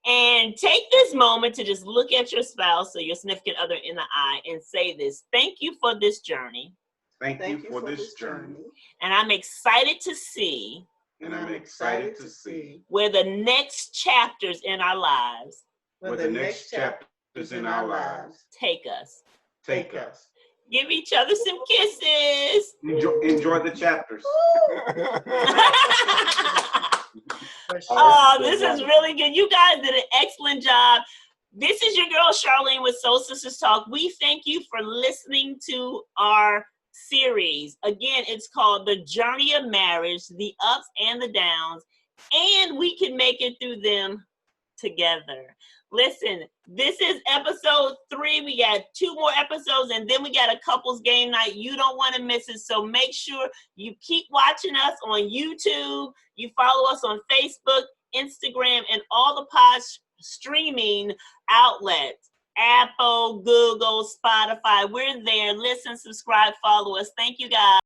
[SPEAKER 1] And take this moment to just look at your spouse or your significant other in the eye and say this: thank you for this journey.
[SPEAKER 4] Thank you for this journey.
[SPEAKER 1] And I'm excited to see. Where the next chapters in our lives.
[SPEAKER 4] Where the next chapters in our lives.
[SPEAKER 1] Take us.
[SPEAKER 3] Give
[SPEAKER 1] each other some kisses.
[SPEAKER 4] Enjoy the chapters.
[SPEAKER 1] Oh, this is really good. You guys did an excellent job. This is your girl, Charlene, with Soul Sisters Talk. We thank you for listening to our series. Again, it's called The Journey of Marriage, the ups and the downs, and we can make it through them together. Listen, this is episode 3. We got 2 more episodes, and then we got a couples game night. You don't want to miss it. So make sure you keep watching us on YouTube. You follow us on Facebook, Instagram, and all the pod streaming outlets. Apple, Google, Spotify. We're there. Listen, subscribe, follow us. Thank you, guys.